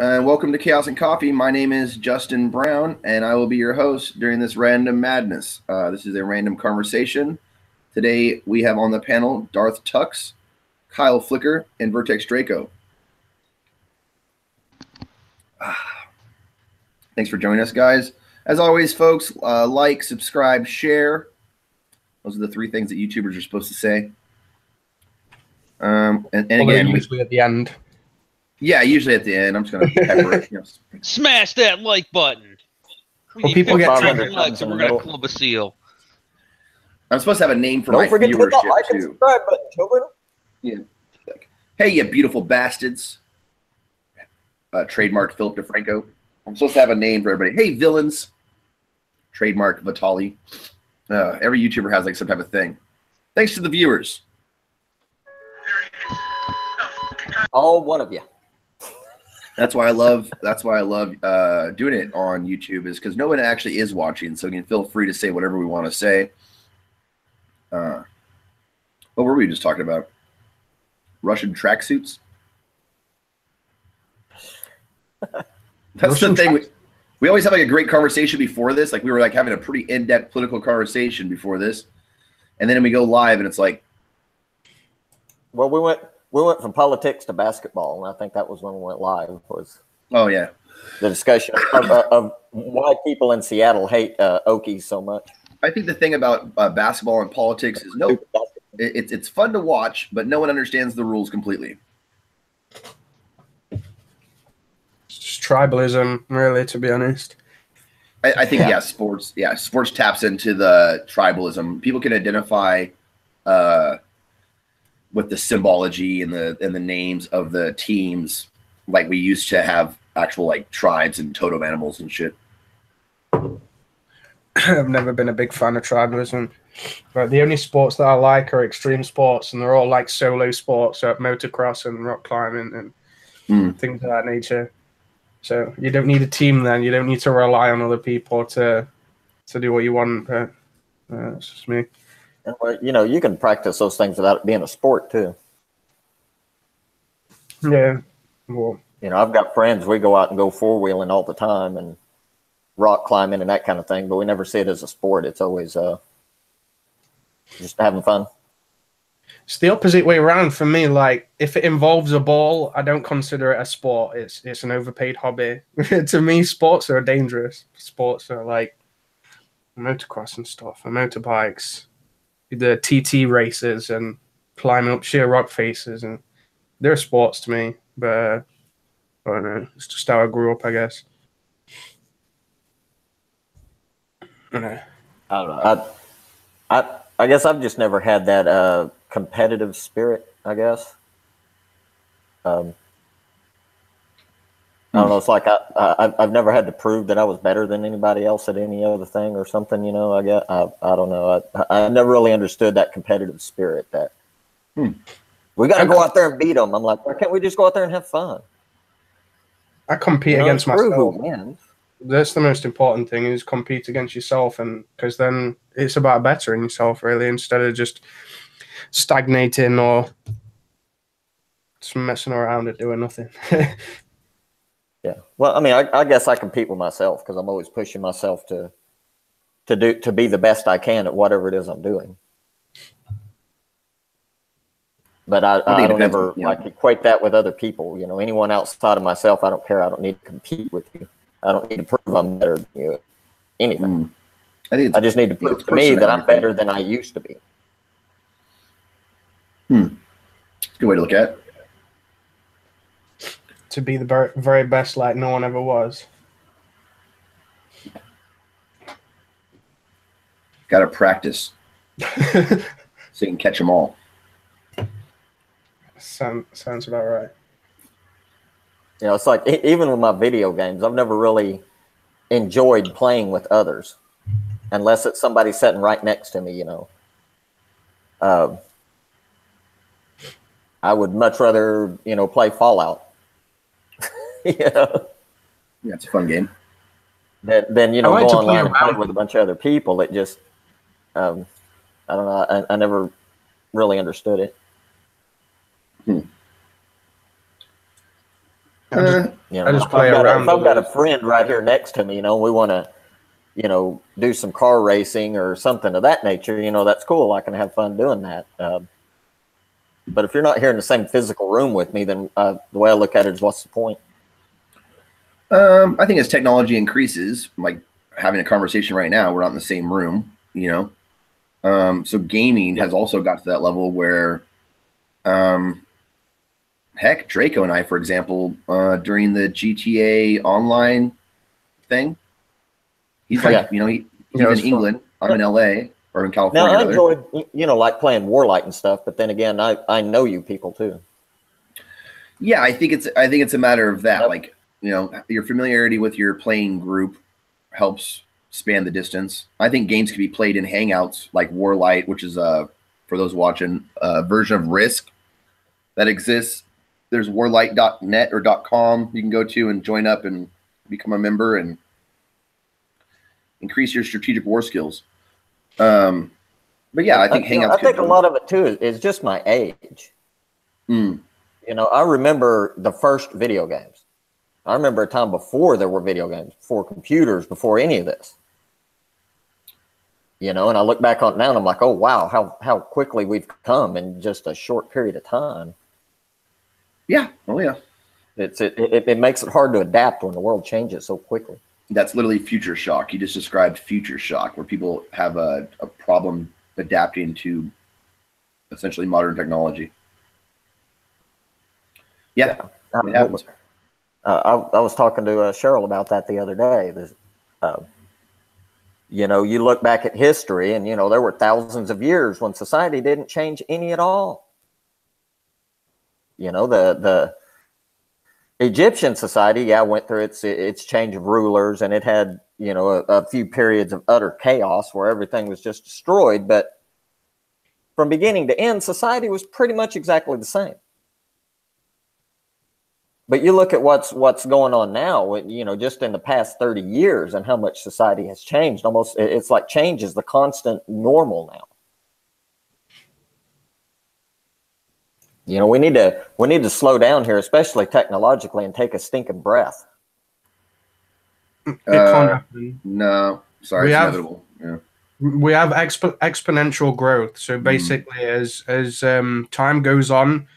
Welcome to Chaos and Coffee. My name is Justin Brown, and I will be your host during this random madness. This is a random conversation. Today, we have on the panel Darth Tux, Kyle Flicker, and Vertex Draco. Thanks for joining us, guys. As always, folks, like, subscribe, share. Those are the three things that YouTubers are supposed to say. And again, usually at the end. Yeah, usually at the end. I'm just going to pepper it. Smash that like button. Well, people get 500 likes and we're going to club a seal. I'm supposed to have a name for my viewership, too. Subscribe button, children. Yeah. Hey, you beautiful bastards. Trademark Philip DeFranco. I'm supposed to have a name for everybody. Hey, villains. Trademark Vitali. Every YouTuber has like some type of thing. Thanks to the viewers. All one of you. That's why I love doing it on YouTube, is because no one actually is watching, so you can feel free to say whatever we want to say. What were we just talking about? Russian tracksuits? That's the thing. We always have like a great conversation before this. Like we were like having a pretty in-depth political conversation before this, and then we go live, and it's like, well, we went from politics to basketball, and I think that was when we went live. Was the discussion of why people in Seattle hate Okies so much. I think the thing about basketball and politics is it's fun to watch, but no one understands the rules completely. It's just tribalism, really, to be honest. I think sports taps into the tribalism. People can identify with the symbology and the names of the teams, like we used to have actual like tribes and totem animals and shit. I've never been a big fan of tribalism, but the only sports that I like are extreme sports, and they're all like solo sports, so motocross and rock climbing and things of that nature. So you don't need a team then. You don't need to rely on other people to do what you want. That's just me. And you can practice those things without it being a sport too. Yeah. Well, I've got friends. We go out and go four-wheeling all the time and rock climbing and that kind of thing, but we never see it as a sport. It's always just having fun. It's the opposite way around for me. Like, if it involves a ball, I don't consider it a sport. It's an overpaid hobby. To me, sports are dangerous. Sports are like motocross and stuff, and motorbikes, the TT races, and climbing up sheer rock faces, and they're sports to me. But I don't know. It's just how I grew up, I guess. I don't know. I guess I've just never had that competitive spirit, I guess. I don't know. It's like I've never had to prove that I was better than anybody else at any other thing or something. I guess I don't know. I never really understood that competitive spirit. That we got to go out there and beat them. I'm like, why can't we just go out there and have fun? I compete against myself. Man. That's the most important thing, is compete against yourself, and because then it's about bettering yourself, really, instead of just stagnating or just messing around and doing nothing. Yeah. Well, I mean, I guess I compete with myself because I'm always pushing myself to be the best I can at whatever it is I'm doing. But I don't ever equate that with other people. Anyone outside of myself, I don't care. I don't need to compete with you. I don't need to prove I'm better than you. Anything. I just need to prove to me that I'm better than I used to be. Good way to look at it. To be the very best, like no one ever was. Got to practice so you can catch them all. Sounds about right. It's like even with my video games, I've never really enjoyed playing with others unless it's somebody sitting right next to me, I would much rather, play Fallout. Yeah, it's a fun game. Then go online and play with a bunch of other people. It just, I don't know. I never really understood it. You know, I just if play around. If I've got a friend right here next to me, you know, we want to, you know, do some car racing or something of that nature, you know, that's cool. I can have fun doing that. But if you're not here in the same physical room with me, then the way I look at it is, what's the point? I think as technology increases, like having a conversation right now, we're not in the same room, you know. So gaming has also got to that level where, heck, Draco and I, for example, during the GTA Online thing, he's like, you know, he's in England, I'm in LA or in California. Now I enjoyed, you know, like playing Warlight and stuff, but then again, I know you people too. Yeah, I think it's a matter of that. Yep. Like, you know, your familiarity with your playing group helps span the distance. I think games can be played in Hangouts, like Warlight, which is for those watching, a version of Risk that exists. There's warlight.net or .com you can go to and join up and become a member and increase your strategic war skills. But yeah, I think Hangouts. I think a lot of it too is just my age. Mm. You know, I remember the first video games. I remember a time before there were video games, before computers, before any of this. You know, and I look back on it now and I'm like, oh wow, how quickly we've come in just a short period of time. Yeah. Oh yeah. It makes it hard to adapt when the world changes so quickly. That's literally future shock. You just described future shock, where people have a problem adapting to essentially modern technology. Yeah. It happens. I was talking to Cheryl about that the other day. You know, you look back at history and, you know, there were thousands of years when society didn't change any at all. You know, the Egyptian society, went through its change of rulers, and it had, you know, a few periods of utter chaos where everything was just destroyed. But from beginning to end, society was pretty much exactly the same. But you look at what's going on now, you know, just in the past 30 years and how much society has changed. Almost, it's like change is the constant normal now. You know, we need to slow down here, especially technologically, and take a stinking breath. It can't happen. No, sorry, it's inevitable. Yeah. We have exponential growth. So basically, as time goes on,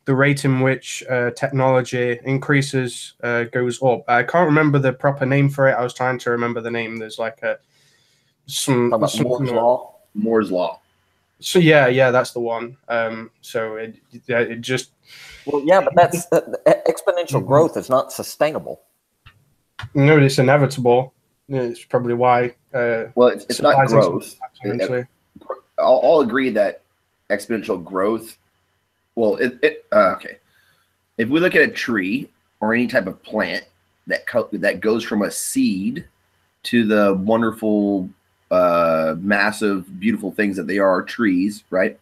the rate in which technology increases goes up. I can't remember the proper name for it. I was trying to remember the name. There's like Moore's Law. Moore's Law. So yeah, that's the one. So it just. Well, yeah, but that's exponential growth is not sustainable. No, it's inevitable. It's probably why. Well, it's not growth. I'll agree that exponential growth. Well, okay. If we look at a tree or any type of plant that goes from a seed to the wonderful, massive, beautiful things that they are, trees, right?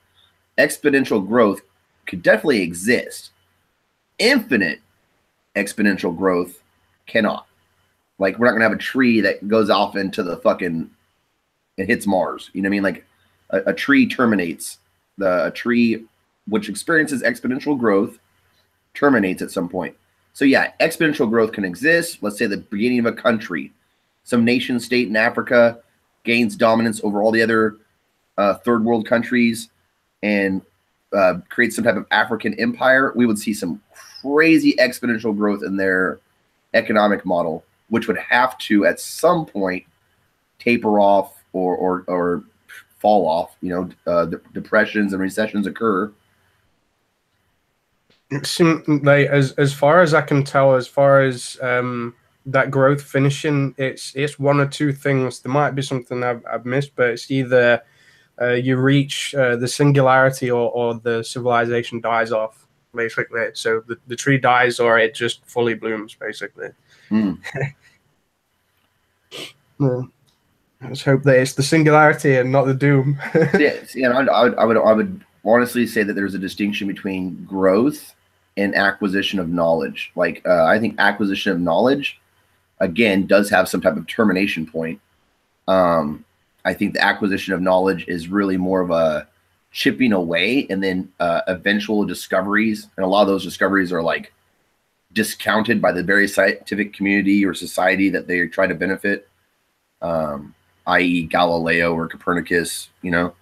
Exponential growth could definitely exist. Infinite exponential growth cannot. Like, we're not gonna have a tree that goes off into the fucking, it hits Mars. You know what I mean? Like, a tree terminates. A tree which experiences exponential growth terminates at some point. So yeah, exponential growth can exist. Let's say the beginning of a country, some nation state in Africa gains dominance over all the other third world countries and creates some type of African empire. We would see some crazy exponential growth in their economic model, which would have to at some point taper off or fall off. You know, depressions and recessions occur. Like, as far as I can tell, as far as that growth finishing, it's one or two things. There might be something I've missed, but it's either you reach the singularity or the civilization dies off, basically. So the tree dies or it just fully blooms, basically. Yeah. Let's hope that it's the singularity and not the doom. Yeah, I would honestly say that there's a distinction between growth and acquisition of knowledge. Like, I think acquisition of knowledge, again, does have some type of termination point. I think the acquisition of knowledge is really more of a chipping away and then eventual discoveries. And a lot of those discoveries are like discounted by the very scientific community or society that they're trying to benefit, i.e. Galileo or Copernicus, you know.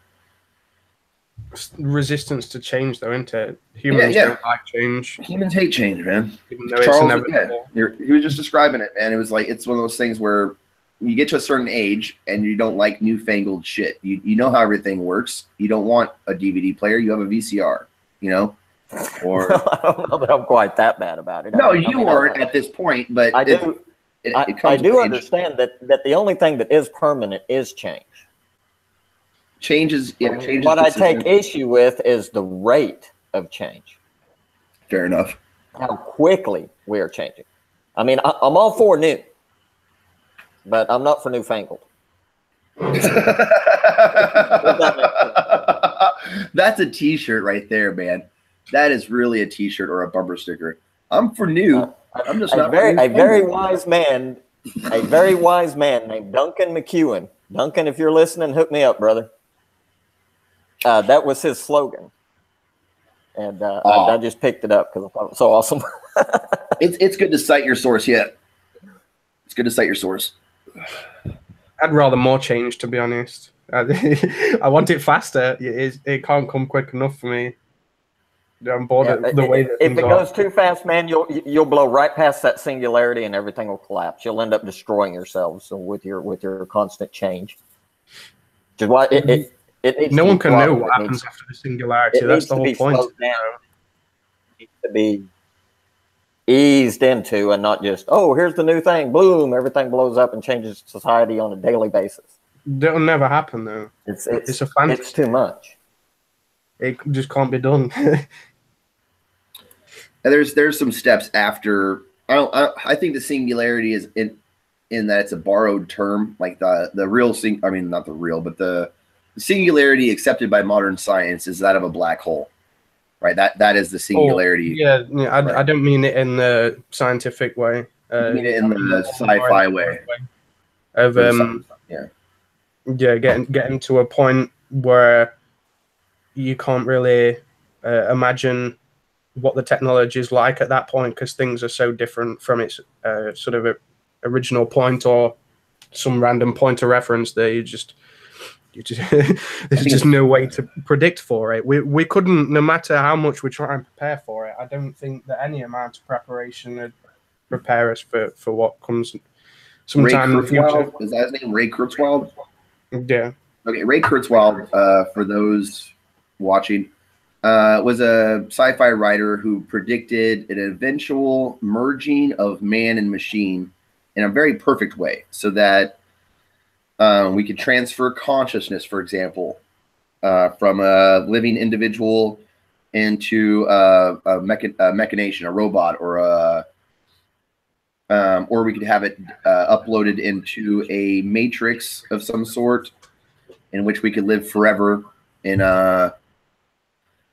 Resistance to change, though, isn't it? Humans don't like change. Humans hate change, man. Even though it's inevitable. He was just describing it, man. It was like, it's one of those things where you get to a certain age and you don't like newfangled shit. You know how everything works. You don't want a DVD player. You have a VCR, you know? Or I don't know that I'm quite that bad about it. No, you weren't at this point, but I do. I do understand that the only thing that is permanent is change. Changes. What I take issue with is the rate of change. Fair enough. How quickly we are changing. I mean, I'm all for new, but I'm not for newfangled. That's a T-shirt right there, man. That is really a T-shirt or a bumper sticker. I'm for new. I'm just not a very wise man named Duncan McEwen. Duncan, if you're listening, hook me up, brother. That was his slogan, and I just picked it up because I thought it was so awesome. It's good to cite your source. Yeah, it's good to cite your source. I'd rather more change, to be honest. I want it faster. It can't come quick enough for me. I'm bored of the way that if it goes too fast, man, you'll blow right past that singularity and everything will collapse. You'll end up destroying yourselves with your constant change. Which is why no one can know what happens after the singularity. That's the whole point. It needs to be eased into and not just, oh, here's the new thing, boom, everything blows up and changes society on a daily basis. That'll never happen, though. It's a fantasy. It's too much. It just can't be done. There's some steps after. I think the singularity is in that it's a borrowed term, like the real not the real, but the singularity accepted by modern science is that of a black hole, right? That is the singularity. Right. I don't mean it in the scientific way. I mean it in the sci-fi way. Of getting to a point where you can't really imagine what the technology is like at that point because things are so different from its sort of original point or some random point of reference that there's just no way to predict for it. We couldn't, no matter how much we try and prepare for it. I don't think that any amount of preparation would prepare us for what comes sometime in the future. Is that his name? Ray Kurzweil? Yeah. Okay, Ray Kurzweil, for those watching, was a sci-fi writer who predicted an eventual merging of man and machine in a very perfect way so that we could transfer consciousness, for example, from a living individual into a machination, a robot, or we could have it uploaded into a matrix of some sort in which we could live forever in a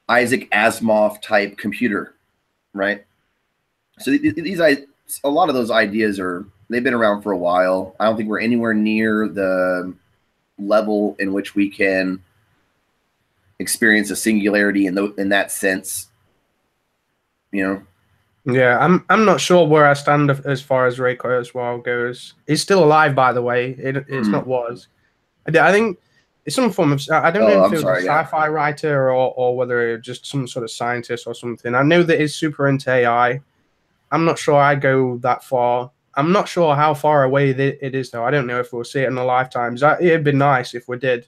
Isaac Asimov type computer, right? So a lot of those ideas they've been around for a while. I don't think we're anywhere near the level in which we can experience a singularity in that sense, you know? Yeah, I'm not sure where I stand as far as Ray Kurzweil goes. He's still alive, by the way. It's not was. I think it's some form of. I don't know if he was a sci-fi writer or whether it's just some sort of scientist or something. I know that he's super into AI. I'm not sure I go that far. I'm not sure how far away it is, though. I don't know if we'll see it in a lifetime. It'd be nice if we did.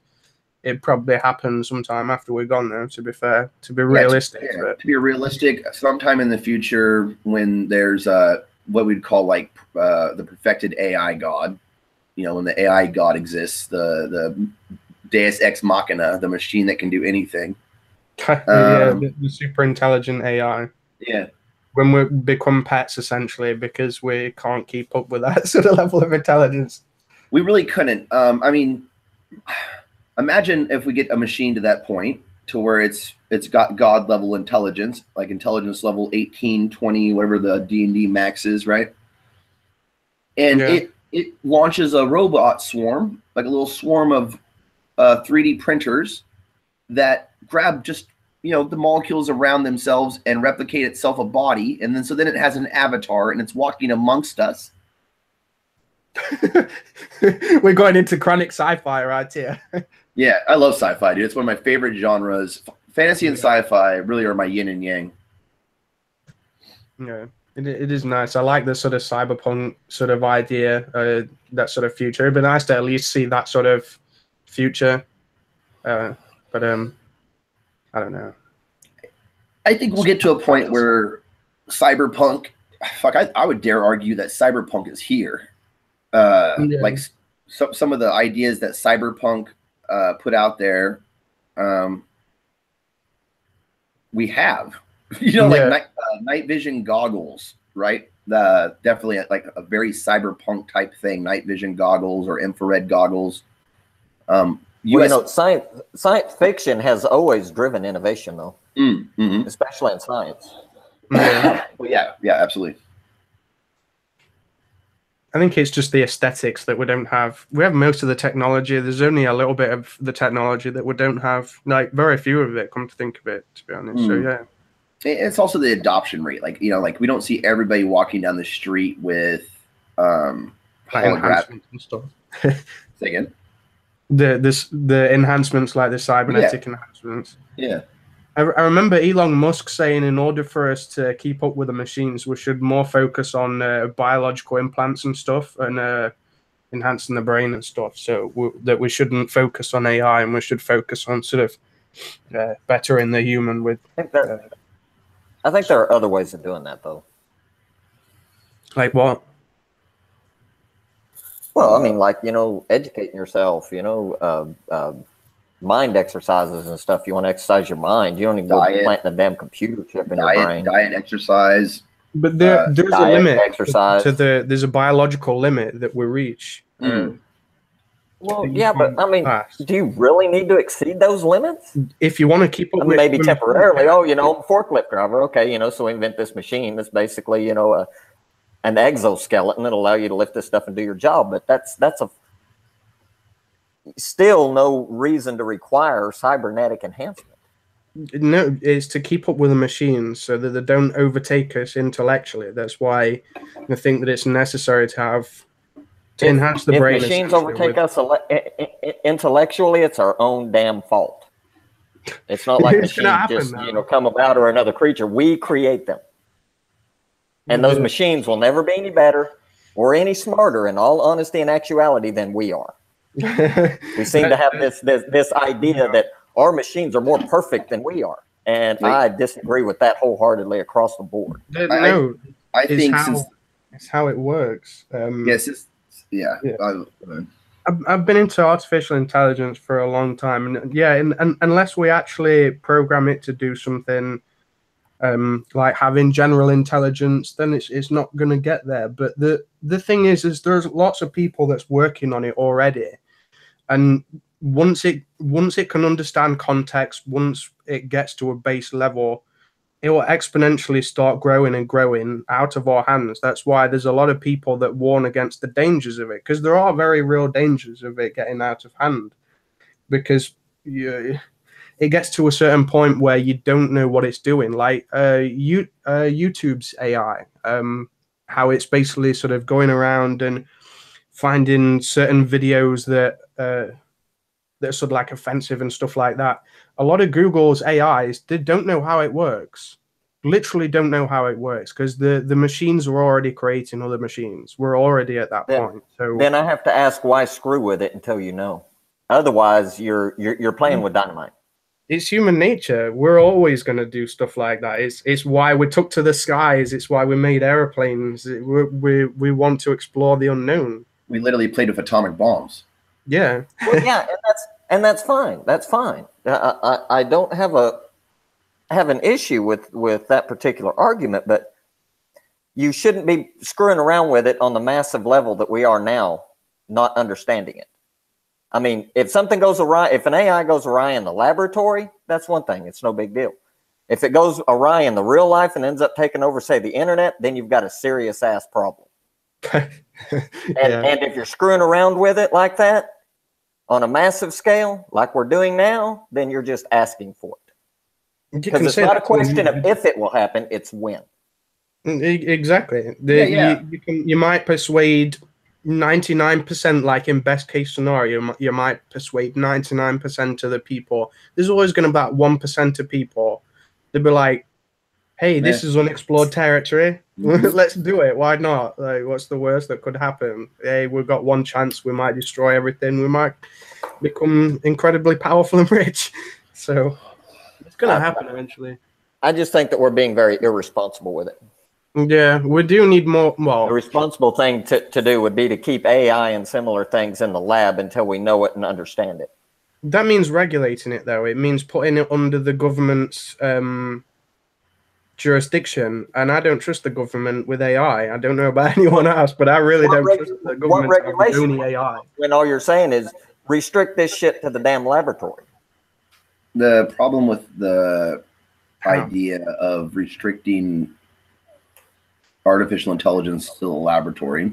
It'd probably happen sometime after we're gone, though, to be fair. To be realistic. To be realistic, sometime in the future when there's what we'd call like the perfected AI god, you know, when the AI god exists, the Deus Ex Machina, the machine that can do anything. The super intelligent AI. Yeah. When we become pets, essentially, because we can't keep up with that sort of level of intelligence. We really couldn't. I mean, imagine if we get a machine to that point to where it's got God level intelligence, like intelligence level 18, 20, whatever the D&D max is, right? And it launches a robot swarm, like a little swarm of 3D printers that grab just the molecules around themselves and replicate itself a body, and then it has an avatar and it's walking amongst us. We're going into chronic sci-fi right here. Yeah, I love sci-fi, dude. It's one of my favorite genres. Fantasy and sci-fi really are my yin and yang. Yeah, it is nice. I like the sort of cyberpunk sort of idea, that sort of future. It'd be nice to at least see that sort of future. But I don't know. I think we'll get to a point where cyberpunk, I would dare argue that cyberpunk is here. Like some of the ideas that cyberpunk put out there, we have, like night vision goggles, right? Definitely like a very cyberpunk type thing, night vision goggles or infrared goggles. Science fiction has always driven innovation, though, especially in science. Yeah. Well, yeah, absolutely. I think it's just the aesthetics that we don't have. We have most of the technology. There's only a little bit of the technology that we don't have. Like very few of it, come to think of it, to be honest. So yeah. It's also the adoption rate. Like, like we don't see everybody walking down the street with holographic and stuff. Say again? The enhancements, like the cybernetic enhancements. Yeah. I remember Elon Musk saying in order for us to keep up with the machines, we should more focus on biological implants and stuff and enhancing the brain and stuff. So that we shouldn't focus on AI and we should focus on sort of bettering the human with. I think there are other ways of doing that, though. Like what? Well, I mean, like, educating yourself, mind exercises and stuff. You want to exercise your mind. You don't even go planting a damn computer chip in your brain. Diet, exercise. But there's a limit. Exercise. There's a biological limit that we reach. Well, yeah, but I mean, do you really need to exceed those limits? If you want to keep up with maybe temporarily. Oh, I'm a forklift driver. Okay, so we invent this machine that's basically, an exoskeleton that'll allow you to lift this stuff and do your job. But that's still no reason to require cybernetic enhancement. No, it's to keep up with the machines so that they don't overtake us intellectually. That's why I think that it's necessary to have to enhance the brain. If machines overtake us intellectually, it's our own damn fault. It's not like machines just come about or another creature. We create them. And those machines will never be any better or any smarter, in all honesty and actuality, than we are. We seem to have this idea that our machines are more perfect than we are. And I disagree with that wholeheartedly across the board. No, I think it's how it works. Yeah. I've been into artificial intelligence for a long time, and unless we actually program it to do something like having general intelligence, then it's not going to get there. But the thing is there's lots of people that's working on it already, and once it can understand context, once it gets to a base level, it will exponentially start growing and growing out of our hands. That's why there's a lot of people that warn against the dangers of it, because there are very real dangers of it getting out of hand, because it gets to a certain point where you don't know what it's doing. Like YouTube's AI, how it's basically sort of going around and finding certain videos that are sort of like offensive and stuff like that. A lot of Google's AIs, they don't know how it works. Literally don't know how it works, because the machines are already creating other machines. We're already at that point. So then I have to ask, why screw with it until you know? Otherwise, you're playing with dynamite. It's human nature. We're always going to do stuff like that. It's why we took to the skies. It's why we made airplanes. We want to explore the unknown. We literally played with atomic bombs. Yeah. Well, yeah, and that's fine. That's fine. I don't have an issue with that particular argument, but you shouldn't be screwing around with it on the massive level that we are now, not understanding it. I mean, if something goes awry, if an AI goes awry in the laboratory, that's one thing. It's no big deal. If it goes awry in the real life and ends up taking over, say, the internet, then you've got a serious ass problem. And if you're screwing around with it like that on a massive scale, like we're doing now, then you're just asking for it. Because it's not a question of if it will happen; it's when. Exactly. Yeah. You might persuade 99%, like in best case scenario, you might persuade 99% of the people. There's always going to be about 1% of people. They'll be like, hey, this is unexplored territory. Let's do it. Why not? Like, what's the worst that could happen? Hey, we've got one chance. We might destroy everything. We might become incredibly powerful and rich. So it's going to happen eventually. I just think that we're being very irresponsible with it. Yeah, we do need more. Well, the responsible thing to do would be to keep AI and similar things in the lab until we know it and understand it. That means regulating it, though. It means putting it under the government's jurisdiction. And I don't trust the government with AI. I don't know about anyone else, but I really don't trust the government with only AI. When all you're saying is restrict this shit to the damn laboratory. The problem with the idea of restricting artificial intelligence to the laboratory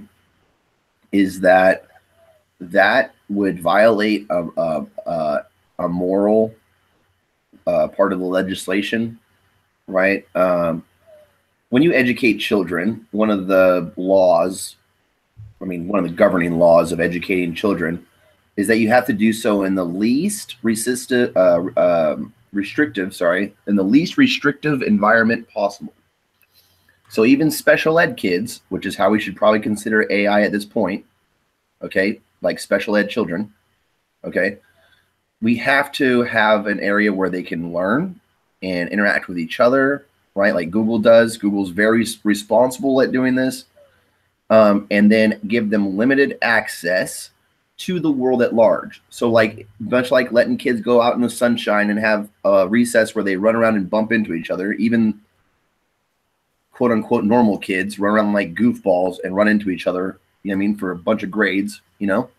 is that would violate a moral part of the legislation, right? When you educate children, one of the governing laws of educating children is that you have to do so in the least restrictive environment possible. So even special ed kids, which is how we should probably consider AI at this point, okay, like special ed children, okay, we have to have an area where they can learn and interact with each other, right, like Google does. Google's very responsible at doing this, and then give them limited access to the world at large. So like, much like letting kids go out in the sunshine and have a recess where they run around and bump into each other, even quote unquote normal kids run around like goofballs and run into each other, you know what I mean, for a bunch of grades, you know?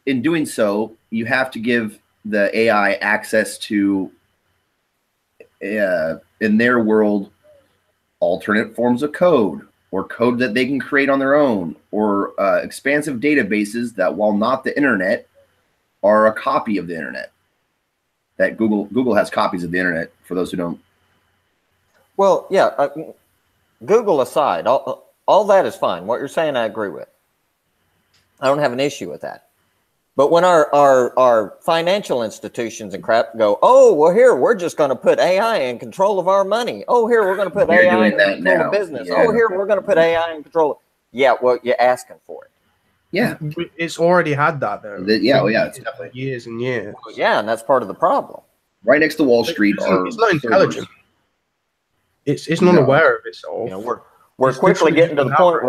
In doing so, you have to give the AI access to, in their world, alternate forms of code, or code that they can create on their own, or expansive databases that, while not the internet, are a copy of the internet. That Google has copies of the internet, for those who don't. Well, yeah, Google aside, all that is fine. What you're saying, I agree with. I don't have an issue with that. But when our financial institutions and crap go, oh, well, here, we're just going to put AI in control of our money. Oh, here, we're going to put AI in control of business. Yeah. Oh, here, we're going to put AI in control. Yeah, well, you're asking for it. Yeah, it's already had that though. It's definitely years and years. Well, yeah, and that's part of the problem. Right next to Wall Street, it's not intelligent. It's not aware of itself. You know, we're quickly getting to the point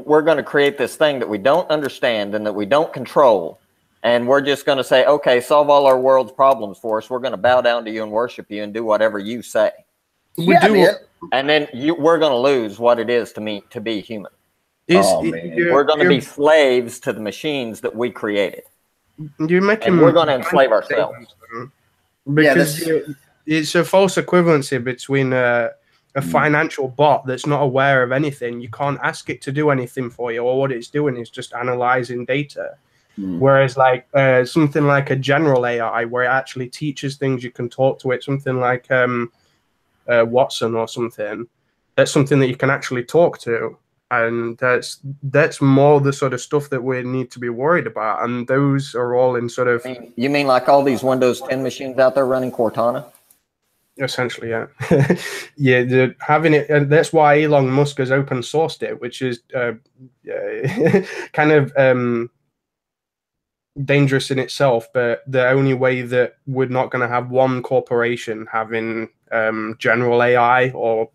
we're gonna create this thing that we don't understand and that we don't control, and we're just gonna say, okay, solve all our world's problems for us. We're gonna bow down to you and worship you and do whatever you say. And then we're gonna lose what it is to be human. We're going to be slaves to the machines that we created. And we're going to enslave ourselves. Because it's a false equivalency between a financial bot that's not aware of anything. You can't ask it to do anything for you, or what it's doing is just analyzing data. Whereas like something like a general AI, where it actually teaches things, you can talk to it, something like Watson or something, that's something that you can actually talk to. And that's more the sort of stuff that we need to be worried about, and those are all in sort of. You mean like all these Windows 10 machines out there running Cortana? Essentially, yeah, yeah. Having it, and that's why Elon Musk has open sourced it, which is kind of dangerous in itself. But the only way that we're not going to have one corporation having general AI or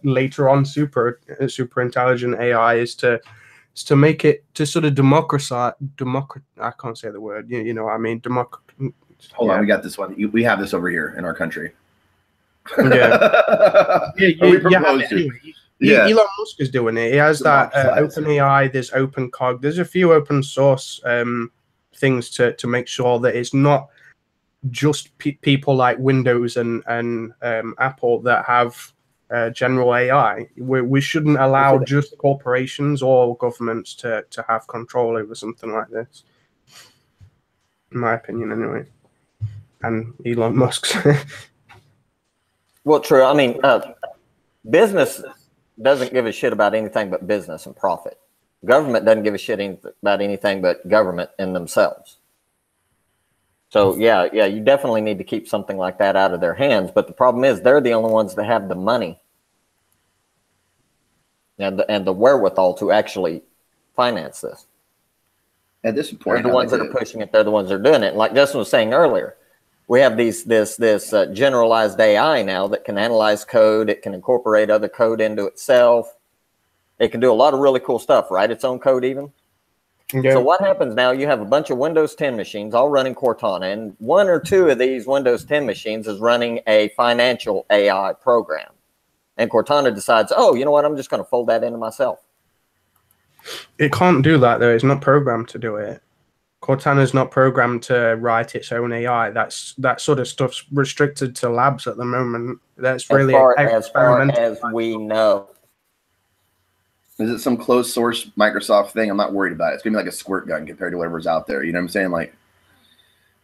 later on super intelligent AI is to make it to sort of democratize. I can't say the word. You know what I mean? Hold on, we got this one. We have this over here in our country. Yeah, Elon Musk is doing it. He has that OpenAI. There's OpenCog. There's a few open source things to make sure that it's not just people like Windows and Apple that have general AI. We shouldn't allow just corporations or governments to have control over something like this. in my opinion, anyway. And Elon Musk's. Well, true. I mean, business doesn't give a shit about anything but business and profit. Government doesn't give a shit about anything but government in themselves. So yeah, you definitely need to keep something like that out of their hands. But the problem is they're the only ones that have the money and the wherewithal to actually finance this. At this point, they're the ones that are pushing it. They're the ones that are doing it. And like Justin was saying earlier, we have this generalized AI now that can analyze code. It can incorporate other code into itself. It can do a lot of really cool stuff, write its own code even. Yeah. So what happens now, you have a bunch of Windows 10 machines all running Cortana, and one or two of these Windows 10 machines is running a financial AI program. And Cortana decides, oh, you know what, I'm just going to fold that into myself. It can't do that, though. It's not programmed to do it. Cortana's not programmed to write its own AI. That sort of stuff's restricted to labs at the moment. That's really as far as we know. Is it some closed source Microsoft thing? I'm not worried about it. It's gonna be like a squirt gun compared to whatever's out there. You know what I'm saying? Like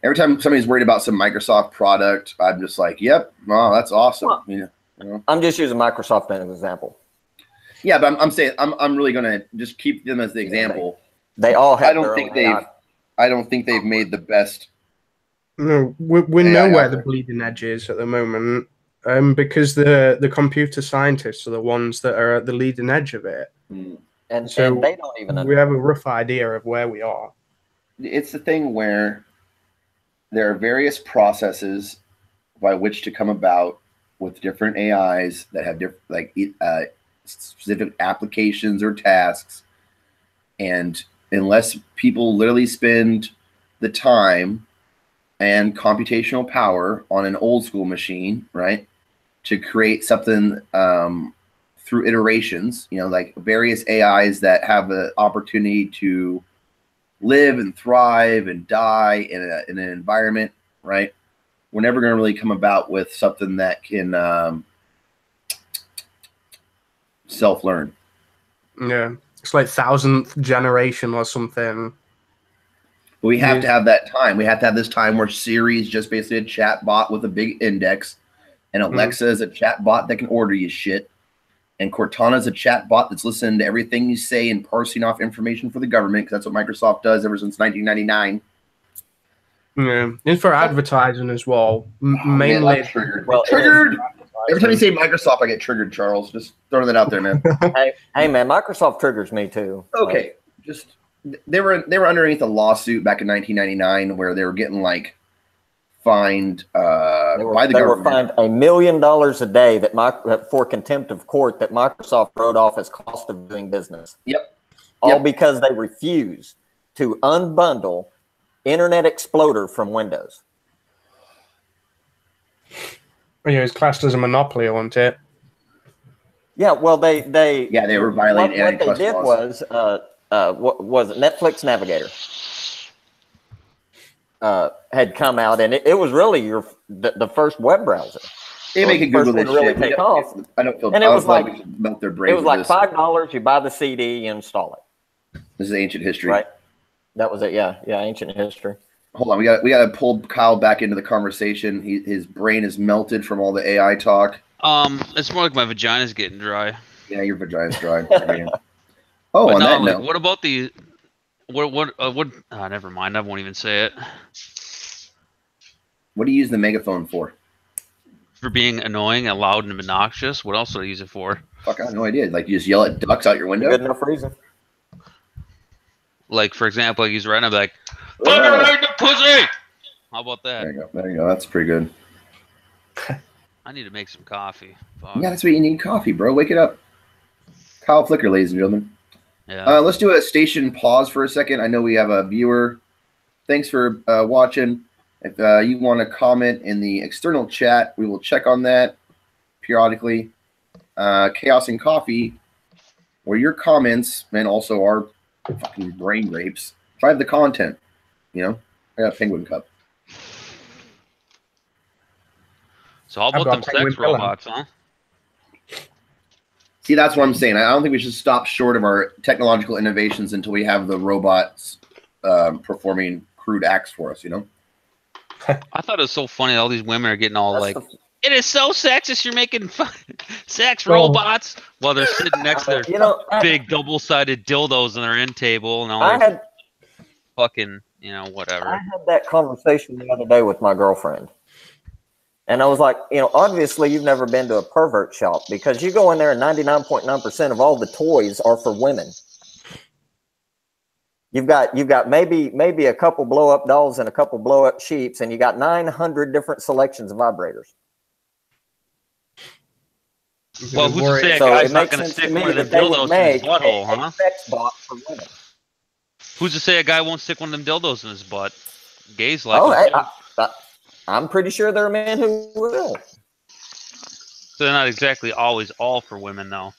every time somebody's worried about some Microsoft product, I'm just like, yep, oh, that's awesome. Well, you know? I'm just using Microsoft as an example. Yeah, but I'm saying I'm really gonna just keep them as the example. They all have. I don't think they've made the best. No, we know where the bleeding edge is at the moment, because the computer scientists are the ones that are at the leading edge of it, and so they don't even. We have a rough idea of where we are. It's the thing where there are various processes by which to come about with different AIs that have different, specific applications or tasks, and unless people literally spend the time and computational power on an old school machine, right, to create something through iterations, like various AIs that have the opportunity to live and thrive and die in an environment, right? We're never going to really come about with something that can self-learn. Yeah. It's like 1000th generation or something. We have to have that time. We have to have this time where Siri is just basically a chat bot with a big index, and Alexa is a chat bot that can order you shit, and Cortana is a chat bot that's listening to everything you say and parsing off information for the government, because that's what Microsoft does ever since 1999. Yeah, it's for advertising as well. Mainly. Man, triggered. Triggered. Every time you say Microsoft, I get triggered, Charles. Just throwing that out there, man. hey, man, Microsoft triggers me too. Okay, just they were underneath a lawsuit back in 1999 where they were getting fined by the government. They were fined $1 million a day for contempt of court that Microsoft wrote off as cost of doing business. Yep. All because they refused to unbundle Internet Explorer from Windows. Yeah, it was classed as a monopoly, wasn't it? Yeah, well, they were violating what they did laws. What was it? Netflix Navigator had come out, and it was really the first web browser. They make a Google this really shit. Take off. I don't feel. And it was like melt their brain. It was like $5. You buy the CD, you install it. This is ancient history, right? That was it. Yeah, ancient history. Hold on, we got to pull Kyle back into the conversation. His brain is melted from all the AI talk. It's more like my vagina's getting dry. Yeah, your vagina's dry. Oh, but on that note, what about the what? Never mind. I won't even say it. What do you use the megaphone for? For being annoying and loud and obnoxious. What else do I use it for? Fuck, I have no idea. Like you just yell at ducks out your window? Good enough reason. Like, for example, I use right now, I'd be like, "Fire the pussy!" How about that? There you go. That's pretty good. I need to make some coffee. Fuck. Yeah, that's what you need. Coffee, bro. Wake it up. Kyle Flicker, ladies and gentlemen. Yeah. Let's do a station pause for a second. I know we have a viewer. Thanks for watching. If you want to comment in the external chat, we will check on that periodically. Chaos and Coffee, where your comments and also our fucking brain rapes drive the content. I got a penguin cup. So how about them sex robots, huh? See, that's what I'm saying. I don't think we should stop short of our technological innovations until we have the robots performing crude acts for us, you know? I thought it was so funny. All these women are getting all That's like, it is so sexist. You're making sex robots while they're sitting next to their you know, big double-sided dildos on their end table and all I their had fucking, I whatever. had that conversation the other day with my girlfriend. And I was like, obviously you've never been to a pervert shop, because you go in there and 99.9% of all the toys are for women. You've got maybe a couple blow up dolls and a couple blow up sheeps, and you got 900 different selections of vibrators. Well, who's to say a So guy's it not makes going to sense stick to me one of them that they would dildos in make his butthole, a huh? sex bot for women. Who's to say a guy won't stick one of them dildos in his butt? Gays like Oh, them too. I'm pretty sure there are men who will. So they're not exactly always all for women, though.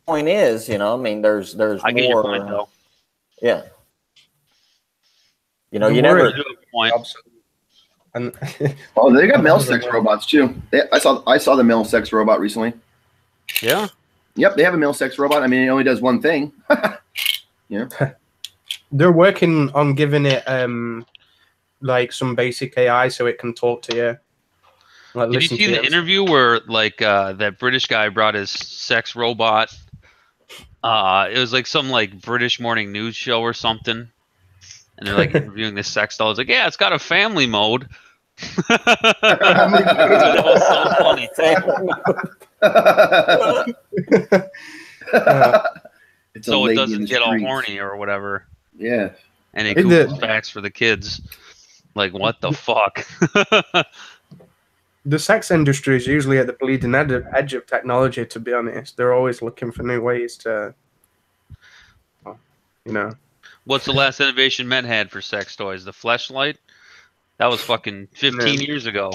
Point is, there's I get more. your point, though. Yeah. You The never. You have a point. And Oh, they got male sex robots too. I saw the male sex robot recently. Yeah. Yep, they have a male sex robot. I mean, it only does one thing. Yeah. they're working on giving it like some basic AI so it can talk to you. Like, Did you listen see to the interview where that British guy brought his sex robot? It was like some British morning news show or something, and they're interviewing this sex doll. It's like, yeah, it's got a family mode. That was so funny. It's So a it lady in doesn't the get all streets. horny or whatever, Yeah. and it It Googles did. facts for the kids. Like, what the fuck? The sex industry is usually at the bleeding edge of technology, to be honest. They're always looking for new ways to, What's the last innovation men had for sex toys? The Fleshlight? That was fucking 15 years ago.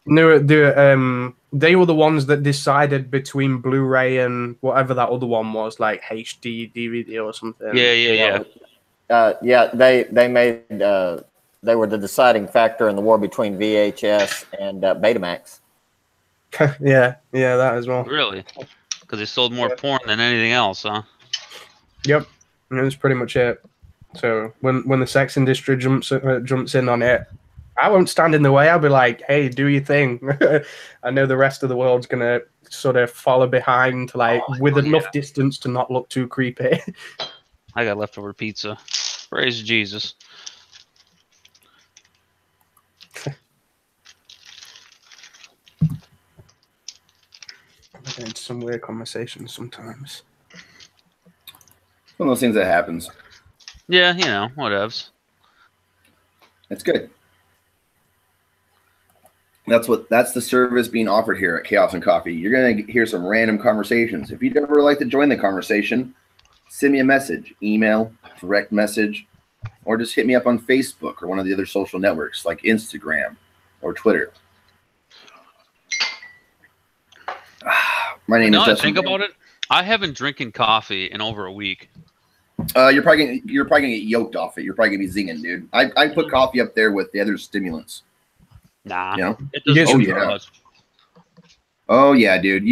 No, they were the ones that decided between Blu-ray and whatever that other one was, like HD DVD or something. Yeah. They made they were the deciding factor in the war between VHS and Betamax. yeah, that as well. Really? Because they sold more porn than anything else, huh? Yep, and that's pretty much it. So when the sex industry jumps in on it, I won't stand in the way. I'll be like, hey, do your thing. I know the rest of the world's gonna sort of follow behind, with enough distance to not look too creepy. I got leftover pizza. Praise Jesus. It's some weird conversations sometimes. One of those things that happens. Yeah, whatevs. That's good. That's the service being offered here at Chaos and Coffee. You're gonna hear some random conversations. If you'd ever like to join the conversation, send me a message, email, direct message, or just hit me up on Facebook or one of the other social networks like Instagram or Twitter. My name is Justin. Think about it. I haven't drinking coffee in over a week. You're probably gonna get yoked off it. You're probably gonna be zinging, dude. I put coffee up there with the other stimulants. Nah, it doesn't. Yes. Oh yeah, dude.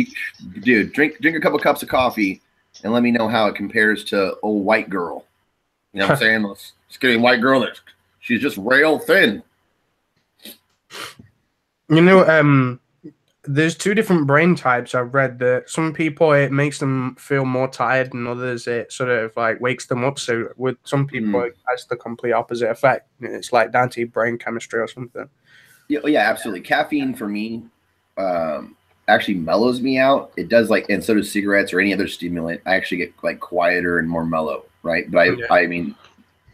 Drink a couple cups of coffee and let me know how it compares to old white girl. You know what I'm saying? Let's get a white girl. She's just rail thin. There's two different brain types I've read. That some people it makes them feel more tired, and others it sort of wakes them up. So with some people it has the complete opposite effect. It's down to your brain chemistry or something. Yeah, absolutely. Caffeine for me actually mellows me out. It does and so does cigarettes or any other stimulant. I actually get quieter and more mellow, right? But I mean,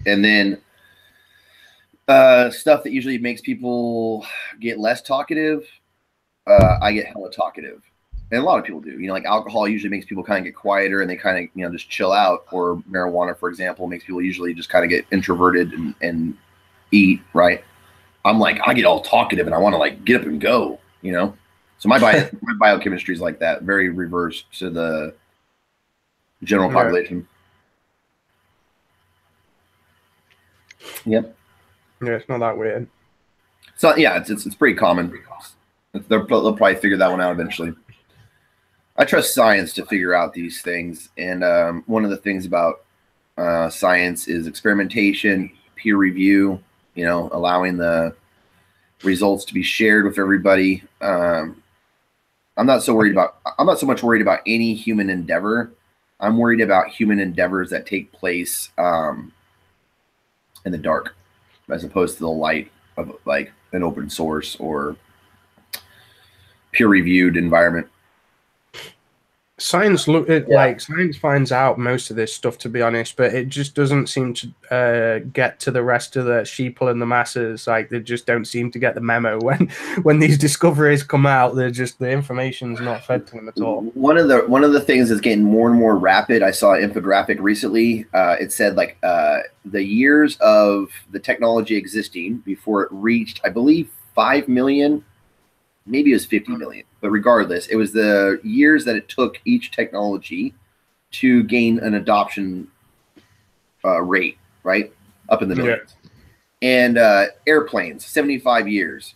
and then stuff that usually makes people get less talkative. I get hella talkative, and a lot of people do. Alcohol usually makes people kind of get quieter and they kind of just chill out. Or marijuana, for example, makes people usually just kind of get introverted and eat. Right? I'm I get all talkative and I want to get up and go. So my biochemistry is like that, very reverse to the general population. Yep. Yeah, it's not that weird. So yeah, it's pretty common. They'll probably figure that one out eventually. I trust science to figure out these things, and one of the things about science is experimentation, peer review, allowing the results to be shared with everybody. I'm not so much worried about any human endeavor. I'm worried about human endeavors that take place in the dark, as opposed to the light of like an open source or peer-reviewed environment. Science science finds out most of this stuff, to be honest, but it just doesn't seem to get to the rest of the sheeple and the masses. Like, they just don't seem to get the memo when these discoveries come out. They're just, the information's not fed to them at all. One of the things that's getting more and more rapid. I saw an infographic recently. It said the years of the technology existing before it reached, I believe, 5 million. Maybe it was 50 million, but regardless, it was the years that it took each technology to gain an adoption rate, right? Up in the millions. Yeah. And airplanes, 75 years,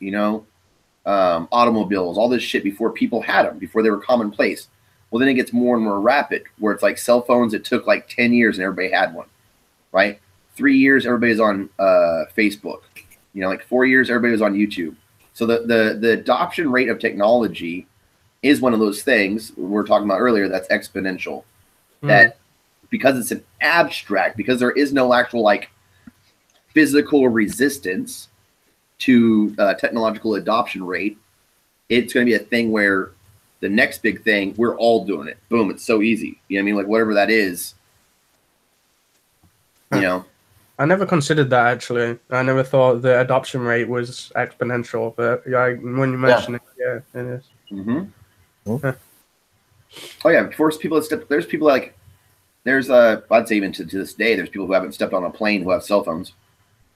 automobiles, all this shit before people had them, before they were commonplace. Well, then it gets more and more rapid, where it's like cell phones, it took like 10 years and everybody had one, right? 3 years, everybody's on Facebook. 4 years, everybody was on YouTube. So the adoption rate of technology is one of those things we were talking about earlier that's exponential. That because it's an abstract, because there is no actual physical resistance to technological adoption rate, it's going to be a thing where the next big thing, we're all doing it. Boom, it's so easy. You know what I mean? Whatever that is, I never considered that, actually. I never thought the adoption rate was exponential, but when you mention it, it is. Mm-hmm. Huh. Oh yeah, force people to step. There's people I'd say even to this day, there's people who haven't stepped on a plane who have cell phones,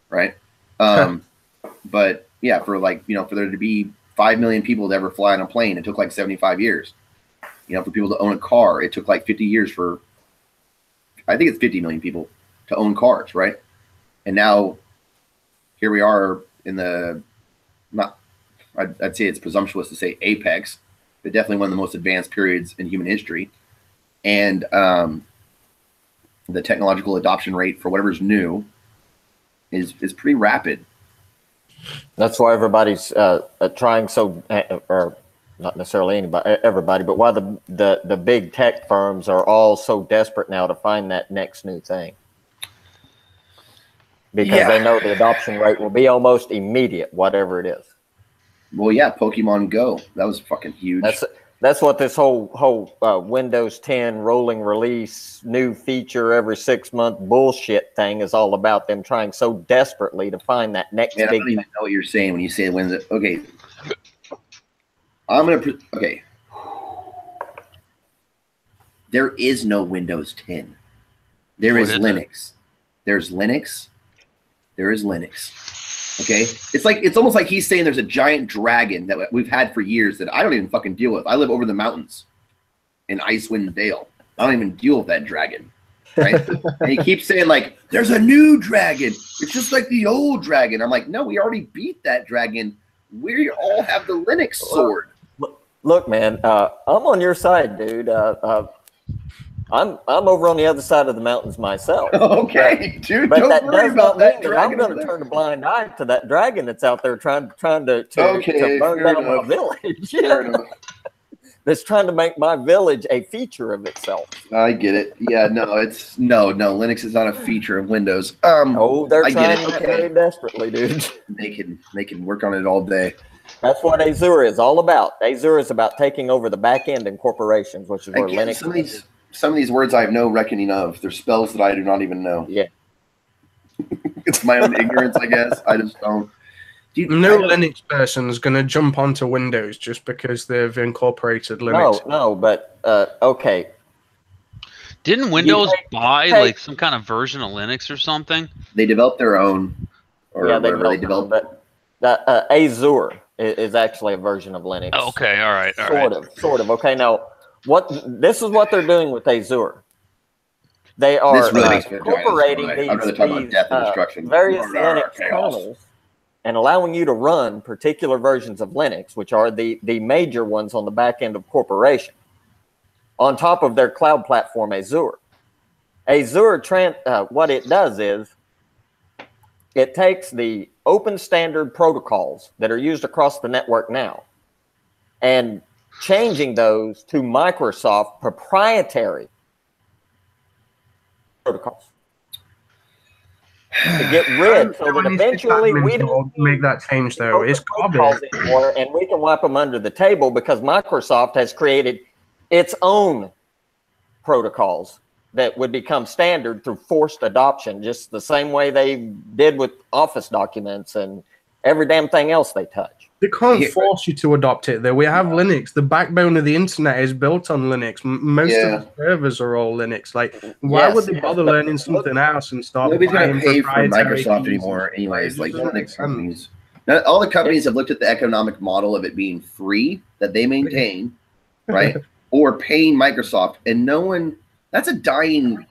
right? But yeah, for for there to be 5 million people to ever fly on a plane, it took 75 years. For people to own a car, it took 50 years for, I think it's 50 million people to own cars, right? And now, here we are in the, I'd say it's presumptuous to say apex, but definitely one of the most advanced periods in human history. And the technological adoption rate for whatever's new is pretty rapid. That's why everybody's trying so, or not necessarily everybody, but why the big tech firms are all so desperate now to find that next new thing. Because they know the adoption rate will be almost immediate, whatever it is. Well, yeah, Pokemon Go. That was fucking huge. That's what this whole Windows 10 rolling release, new feature every 6 month bullshit thing is all about. Them trying so desperately to find that next big. I don't even know what you're saying when you say Windows. Okay. Okay. There is no Windows 10. There is Linux. There's Linux. There is Linux. Okay? It's almost like he's saying there's a giant dragon that we've had for years that I don't even fucking deal with. I live over the mountains in Icewind Dale. I don't even deal with that dragon. Right? And he keeps saying there's a new dragon. It's just like the old dragon. I'm like, no, we already beat that dragon. We all have the Linux sword. Look, man, I'm on your side, dude. I'm over on the other side of the mountains myself. Okay, dude. But that does not mean that I'm going to turn a blind eye to that dragon that's out there trying to burn down my village. That's trying to make my village a feature of itself. I get it. Yeah, no, Linux is not a feature of Windows. They're trying very desperately, dude. They can work on it all day. That's what Azure is all about. Azure is about taking over the back end in corporations, which is where Linux is. Some of these words I have no reckoning of. They're spells that I do not even know. Yeah. It's my own ignorance, I guess. I just don't. Linux person is going to jump onto Windows just because they've incorporated Linux. No, but okay. Didn't Windows buy some kind of version of Linux or something? They developed their own. They developed. But Azure is actually a version of Linux. Oh, okay, all right. Sort of. Okay, now. This is what they're doing with Azure. They are incorporating these various Linux kernels and allowing you to run particular versions of Linux, which are the major ones on the back end of corporation, on top of their cloud platform Azure. Azure, what it does is it takes the open standard protocols that are used across the network now and changing those to Microsoft proprietary protocols to get rid, so that eventually we don't make that change though. It's protocols anymore, and we can wipe them under the table because Microsoft has created its own protocols that would become standard through forced adoption, just the same way they did with Office documents and every damn thing else they touch. They can't force you to adopt it, though. We have Linux. The backbone of the internet is built on Linux. Most of the servers are all Linux. Like, why would they bother learning something else and start? Nobody's going to pay for Microsoft anymore, anyways. Like Linux companies, all the companies have looked at the economic model of it being free that they maintain, right, or paying Microsoft, and no one. That's a dying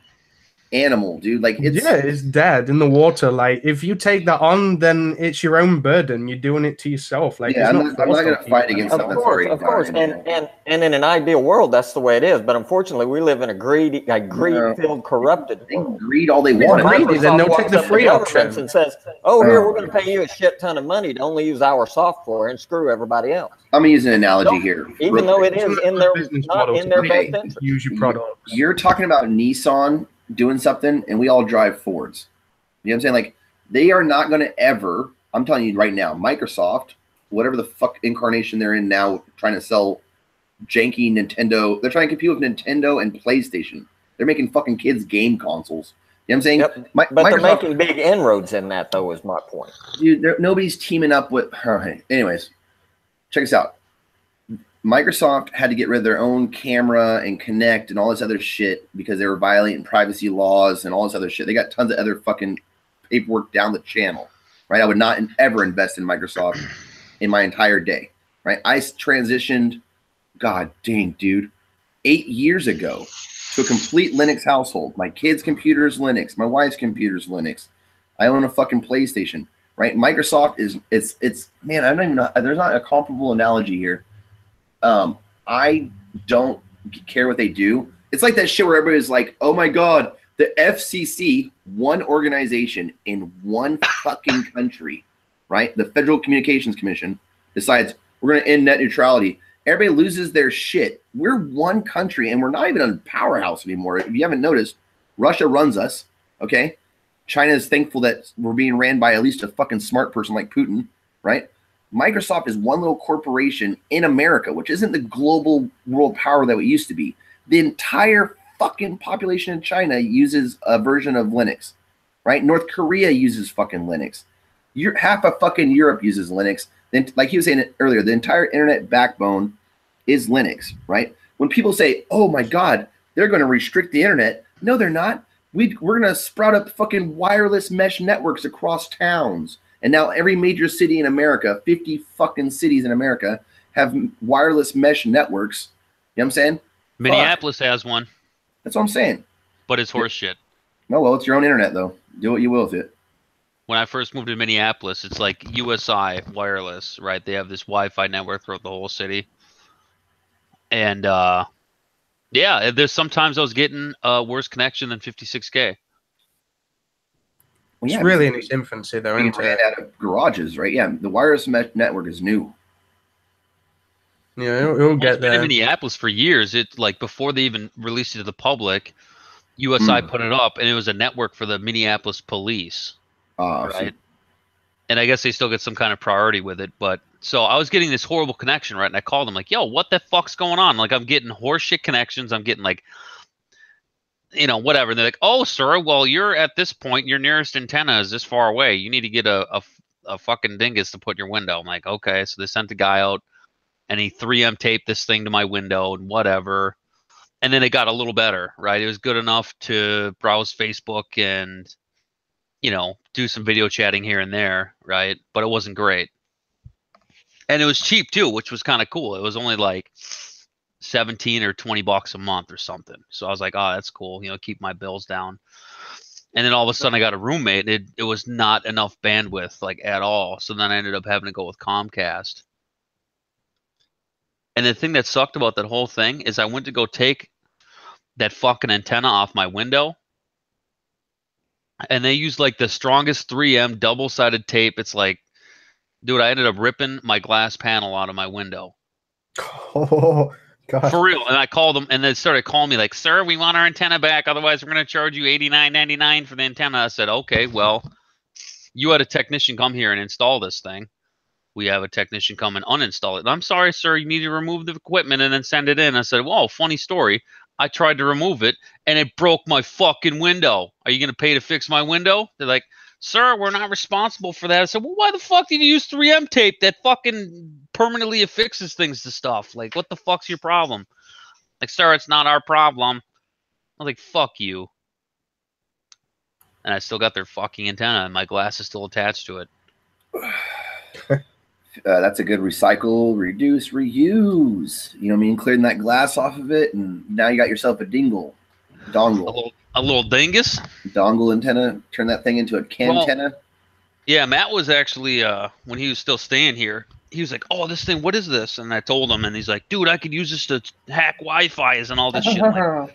animal, dude. Like, it's dead in the water. Like, if you take that on, then it's your own burden. You're doing it to yourself. Like, I'm not going to fight against something that's already of course. And in an ideal world, that's the way it is. But unfortunately, we live in a greed-filled, corrupted world. Greed all they want. Then they'll take the free option and says, "Oh, here, we're going to pay you a shit ton of money to only use our software and screw everybody else." I'm using an analogy here, even though it is in their not in their best interest. Use your products. You're talking about Nissan doing something, and we all drive Fords. You know what I'm saying? Like, they are not going to ever, I'm telling you right now, Microsoft, whatever the fuck incarnation they're in now, trying to sell janky Nintendo, they're trying to compete with Nintendo and PlayStation. They're making fucking kids game consoles. You know what I'm saying? Yep. But they're making big inroads in that, though, is my point. Dude, nobody's teaming up with, anyways, check this out. Microsoft had to get rid of their own camera and Kinect and all this other shit because they were violating privacy laws and all this other shit. They got tons of other fucking paperwork down the channel, right? I would not ever invest in Microsoft in my entire day, right? I transitioned, god dang, dude, 8 years ago to a complete Linux household. My kid's computer is Linux. My wife's computer is Linux. I own a fucking PlayStation, right? Microsoft is, it's man, I don't even know. There's not a comparable analogy here. I don't care what they do. It's like that shit where everybody's like, oh my God, the FCC, one organization in one fucking country, right? The Federal Communications Commission decides we're going to end net neutrality. Everybody loses their shit. We're one country and we're not even a powerhouse anymore. If you haven't noticed, Russia runs us, okay? China is thankful that we're being ran by at least a fucking smart person like Putin, right? Microsoft is one little corporation in America, which isn't the global world power that it used to be. The entire fucking population in China uses a version of Linux, right? North Korea uses fucking Linux. Half of fucking Europe uses Linux. Then, like he was saying earlier, the entire internet backbone is Linux, right? When people say, oh my God, they're going to restrict the internet. No, they're not. We're going to sprout up fucking wireless mesh networks across towns. And now every major city in America, 50 fucking cities in America, have wireless mesh networks. You know what I'm saying? Minneapolis has one. That's what I'm saying. But it's horse shit. No, well, it's your own internet, though. Do what you will with it. When I first moved to Minneapolis, it's like USI wireless, right? They have this Wi-Fi network throughout the whole city. And, yeah, there's sometimes I was getting a worse connection than 56K. It's really in its infancy, though, isn't it? Out of garages, right? Yeah, the wireless mesh network is new. Yeah, it'll get there. In Minneapolis for years, it like before they even released it to the public, USI put it up, and it was a network for the Minneapolis police, right? And I guess they still get some kind of priority with it. But so I was getting this horrible connection, right? And I called them like, "Yo, what the fuck's going on?" Like I'm getting horseshit connections. I'm getting like, you know, whatever. And they're like, "Oh, sir, well, you're at this point. Your nearest antenna is this far away. You need to get a fucking dingus to put in your window." I'm like, "Okay." So they sent the guy out, and he 3M taped this thing to my window and whatever. And then it got a little better, right? It was good enough to browse Facebook and, you know, do some video chatting here and there, right? But it wasn't great. And it was cheap too, which was kind of cool. It was only like 17 or 20 bucks a month or something. So I was like, oh, that's cool. You know, keep my bills down. And then all of a sudden I got a roommate. It was not enough bandwidth like at all. So then I ended up having to go with Comcast. And the thing that sucked about that whole thing is I went to go take that fucking antenna off my window. and they use like the strongest 3M double-sided tape. It's like, dude, I ended up ripping my glass panel out of my window. Oh God. For real. And I called them, and they started calling me like, "Sir, we want our antenna back. Otherwise, we're going to charge you $89.99 for the antenna." I said, "Okay, well, you had a technician come here and install this thing. We have a technician come and uninstall it. And I'm sorry, sir, you need to remove the equipment and then send it in." I said, "Well, funny story. I tried to remove it, and it broke my fucking window. Are you going to pay to fix my window?" They're like, "Sir, we're not responsible for that." I said, "Well, why the fuck did you use 3M tape that fucking permanently affixes things to stuff? Like, what the fuck's your problem?" Like, "Sir, it's not our problem." I was like, "Fuck you." And I still got their fucking antenna, and my glass is still attached to it. That's a good recycle, reduce, reuse. You know what I mean? Clearing that glass off of it, and now you got yourself a dongle. A little dingus. Dongle antenna. Turn that thing into a cantenna. Yeah, Matt was actually when he was still staying here. He was like, "Oh, this thing, what is this?" And I told him, and he's like, "Dude, I could use this to hack Wi-Fi's and all this shit." Like, I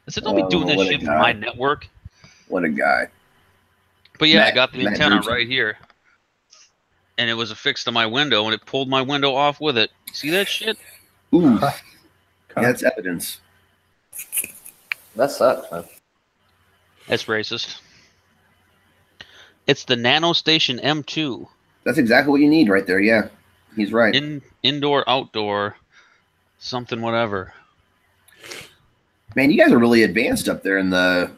said, "Don't be doing this shit for my network." What a guy. But yeah, I got the antenna right here. And it was affixed to my window, and it pulled my window off with it. See that shit? Ooh. Yeah, that's evidence. That sucks, man. That's racist. It's the NanoStation M2. That's exactly what you need right there. Yeah, he's right. Indoor, outdoor, something, whatever. Man, you guys are really advanced up there in the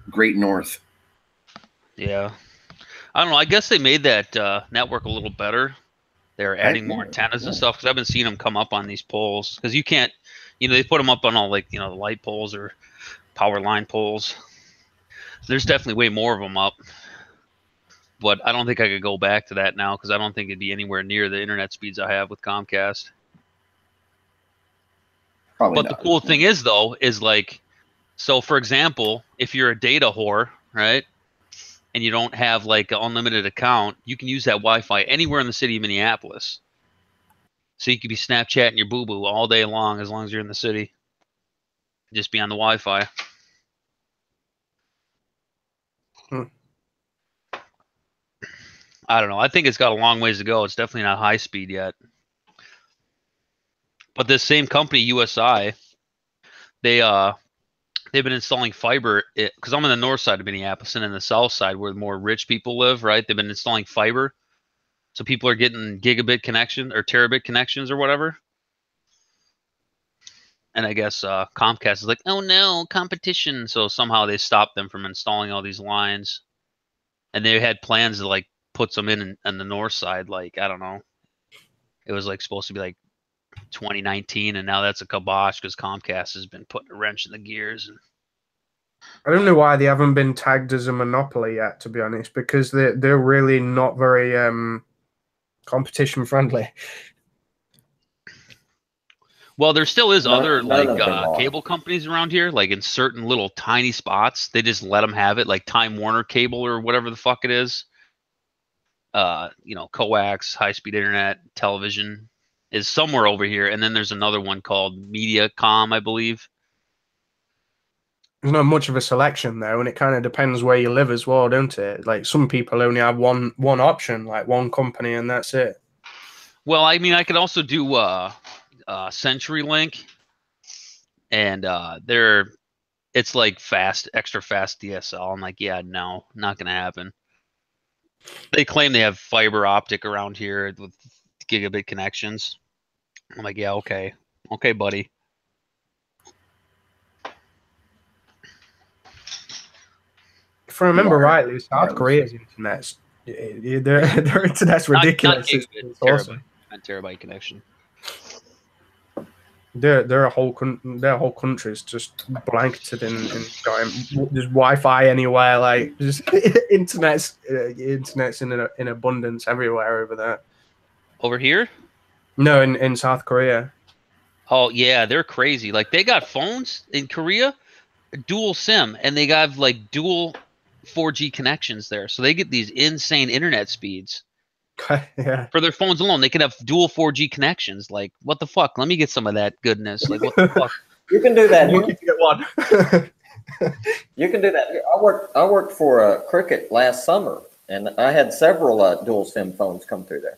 Great North. Yeah. I don't know. I guess they made that network a little better. They're adding more antennas and stuff, because I've been seeing them come up on these poles. Because you can't, they put them up on all, like, the light poles or power line poles. There's definitely way more of them up. But I don't think I could go back to that now, because I don't think it'd be anywhere near the internet speeds I have with Comcast. Probably But not. the cool thing is, though, is like, so for example, if you're a data whore, right? And you don't have like an unlimited account, you can use that Wi-Fi anywhere in the city of Minneapolis. So you could be Snapchatting your boo-boo all day long as you're in the city. Just be on the Wi-Fi. I don't know. I think it's got a long ways to go. It's definitely not high speed yet. But this same company, USI, they've been installing fiber, because I'm on the north side of Minneapolis and in the south side where more rich people live, right? They've been installing fiber. So people are getting gigabit connection or terabit connections or whatever. And I guess Comcast is like, "Oh no, competition." So somehow they stopped them from installing all these lines. And they had plans to like put some in on the north side. Like, I don't know. It was like supposed to be like 2019, and now that's a kibosh because Comcast has been putting a wrench in the gears. And I don't know why they haven't been tagged as a monopoly yet, to be honest, because they're really not very competition friendly. Well, there still is other cable companies around here, like in certain little tiny spots. They just let them have it, like Time Warner Cable or whatever the fuck it is. Coax, high-speed internet, television is somewhere over here, and then there's another one called Mediacom, I believe. There's not much of a selection though, and it kind of depends where you live as well, don't it? Like some people only have one option, like one company, and that's it. Well, I mean, I could also do CenturyLink, and it's like extra fast DSL. I'm like, yeah, no, not gonna happen. They claim they have fiber optic around here with gigabit connections. I'm like, yeah, okay, buddy. If I remember rightly, South Korea's internet's their internet's ridiculous. Not gigabit, awesome. Terabyte connection. Their whole country's just blanketed in just Wi-Fi anywhere, like just internet's in abundance everywhere over there. Over here? No, in South Korea. Oh yeah, they're crazy. Like they got phones in Korea, dual SIM, and they got like dual 4G connections there, so they get these insane internet speeds. Yeah. For their phones alone, they could have dual 4G connections. Like, what the fuck? Let me get some of that goodness. Like, what the fuck? You can do that. You can get one. You can do that. I worked for Cricket last summer, and I had several dual SIM phones come through there.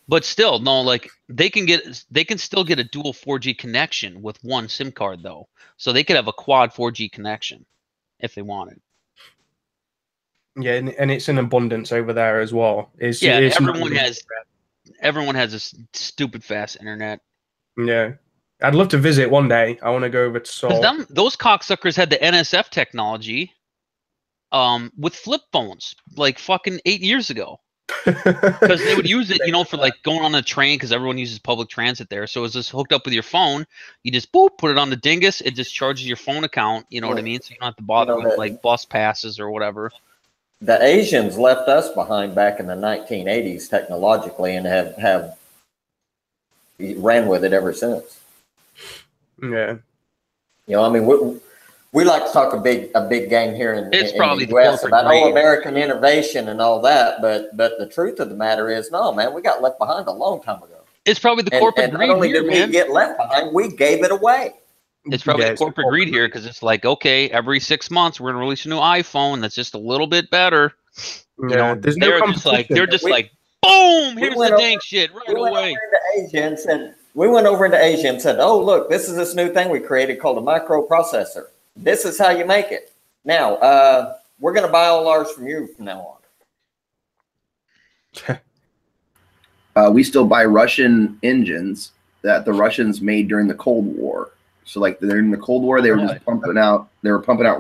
But still, no, like they can still get a dual 4G connection with one SIM card though. So they could have a quad 4G connection if they wanted. Yeah, and it's in abundance over there as well. It's everyone has this stupid fast internet. Yeah, I'd love to visit one day. I want to go over to Seoul. Because those cocksuckers had the NSF technology, with flip phones like fucking 8 years ago. Because they would use it, you know, for like going on a train because everyone uses public transit there. So it's just hooked up with your phone. You just boop, put it on the dingus. It just charges your phone account. You know what I mean? So you don't have to bother with like bus passes or whatever. The Asians left us behind back in the 1980s technologically and have ran with it ever since. Yeah. You know, I mean, we like to talk a big game here in the U.S. about American innovation and all that, but the truth of the matter is, no, man, we got left behind a long time ago. It's probably the corporate greed. Not only did we get left behind, we gave it away. It's probably the corporate greed here because it's like, okay, every 6 months we're gonna release a new iPhone that's just a little bit better. You know, they're just like, boom, here's the dang shit right away. We went over into Asia and said, oh, look, this is this new thing we created called a microprocessor. This is how you make it. Now, we're going to buy all ours from you from now on. We still buy Russian engines that the Russians made during the Cold War. So, like, during the Cold War, they were just pumping out